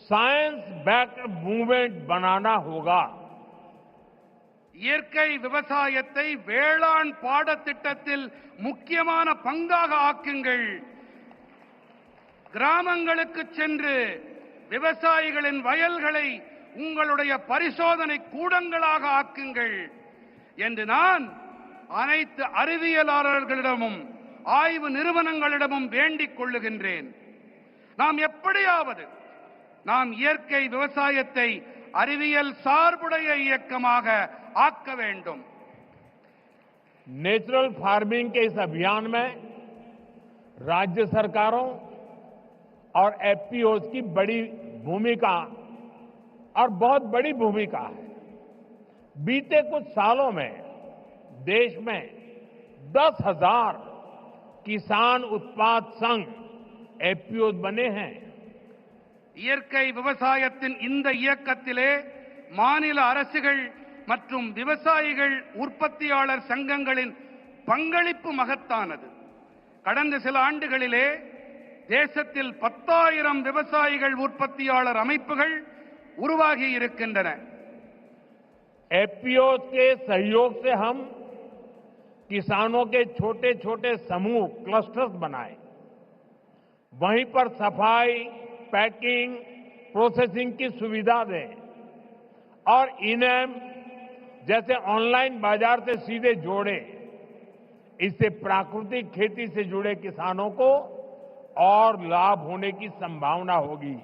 साइंस बैक्ड मूवमेंट बनाना होगा. இயற்கை விவசாயத்தை வேளாண் பாடத்திட்டத்தில் முக்கியமான பங்காக ஆக்குங்கள். கிராமங்களுக்கு சென்று விவசாயிகளின் வயல்களை உங்களுடைய பரிசோதனை கூடங்களாக ஆக்குங்கள் என்று நான் அனைத்து அறிவியலாளர்களிடமும் ஆய்வு நிறுவனங்களிடமும் வேண்டிக் கொள்ளுகின்றேன். நாம் எப்படியாவது நாம் இயற்கை விவசாயத்தை அறிவியல் சார்புடைய இயக்கமாக ஆக்க வேண்டும். नेचुरल फार्मिंग के इस अभियान में राज्य सरकारों और एफपीओज की बड़ी भूमिका और बहुत बड़ी भूमिका है. बीते कुछ सालों में देश में 10,000 किसान उत्पाद संघ एफपीओज बने हैं. இயற்கை விவசாயத்தின் இந்த இயக்கத்திலே மாநில அரசுகள் மற்றும் விவசாயிகள் உற்பத்தியாளர் சங்கங்களின் பங்களிப்பு மகத்தானது. கடந்த சில ஆண்டுகளிலே தேசத்தில் 10,000 விவசாயிகள் உற்பத்தியாளர் அமைப்புகள் உருவாகி இருக்கின்றன. एफपीओ के सहयोग से हम किसानों के छोटे छोटे समूह क्लस्टर्स बनाए. वहीं पर सफाई, पैकिंग, प्रोसेसिंग की सुविधा दें और इनेम जैसे ऑनलाइन बाजार से सीधे जोड़े। इससे प्राकृतिक खेती से जुड़े किसानों को और लाभ होने की संभावना होगी।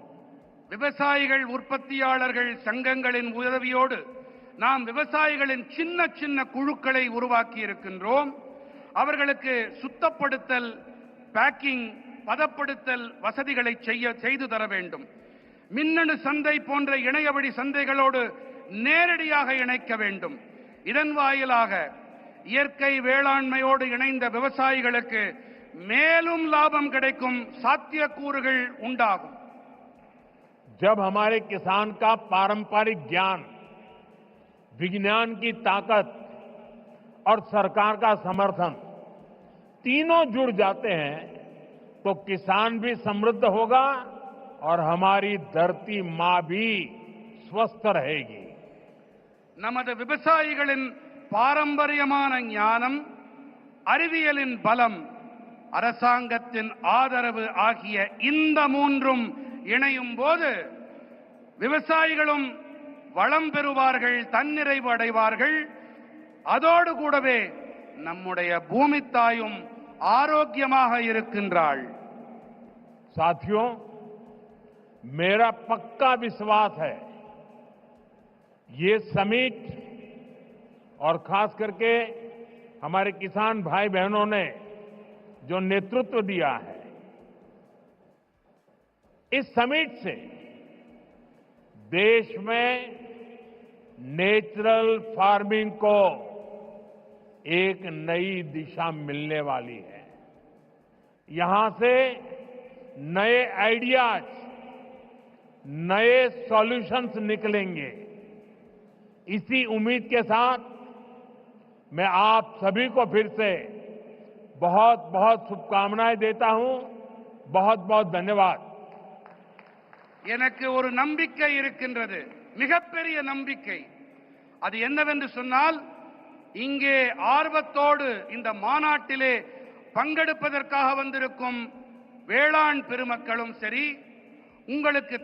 விவசாயிகள் உற்பத்தியாளர்கள் சங்கங்களின் உதவியோடு நாம் விவசாயிகளின் சின்ன சின்ன குழுக்களை உருவாக்கி இருக்கின்றோம். அவர்களுக்கு சுத்தப்படுத்தல், பேக்கிங், பதப்படுத்தல் வசதிகளை செய்து தர வேண்டும். மின்னணு சந்தை போன்ற இணையவழி சந்தைகளோடு நேரடியாக இணைக்க வேண்டும். இதன் வாயிலாக இயற்கை வேளாண்மையோடு இணைந்த விவசாயிகளுக்கு மேலும் லாபம் கிடைக்கும் சாத்தியக்கூறுகள் உண்டாகும். जब हमारे किसान का पारंपरिक ज्ञान, विज्ञान की ताकत और सरकार का समर्थन तीनों जुड़ जाते हैं तो किसान भी समृद्ध होगा और हमारी धरती मां भी स्वस्थ रहेगी. நமது விவசாயிகளின் பாரம்பரியமான ஞானம், அறிவியலின் பலம், அரசாங்கத்தின் ஆதரவு ஆகிய இந்த மூன்றும் இணையும் போது விவசாயிகளும் வளம் பெறுவார்கள், தன்னிறைவு அடைவார்கள். அதோடு கூடவே நம்முடைய பூமி தாயும் ஆரோக்கியமாக இருக்கின்றாள். साथियों, मेरा पक्का विश्वास है ये समिट और खास करके हमारे किसान भाई बहनों ने जो नेतृत्व दिया है, इस समिट से देश में नेचुरल फार्मिंग को एक नई दिशा मिलने वाली है. यहां से नए आइडियाज, नए सॉल्यूशंस निकलेंगे. इसी उम्मीद के साथ मैं आप सभी को फिर से बहुत बहुत शुभकामनाएं देता हूं. बहुत बहुत धन्यवाद. எனக்கு ஒரு நம்பிக்கை இருக்கின்றது, மிகப்பெரிய நம்பிக்கை. அது என்னவென்று சொன்னால், இங்கே ஆர்வத்தோடு இந்த மாநாட்டிலே பங்கெடுப்பதற்காக வந்திருக்கும் வேளாண் பெருமக்களும் சரி, உங்களுக்கு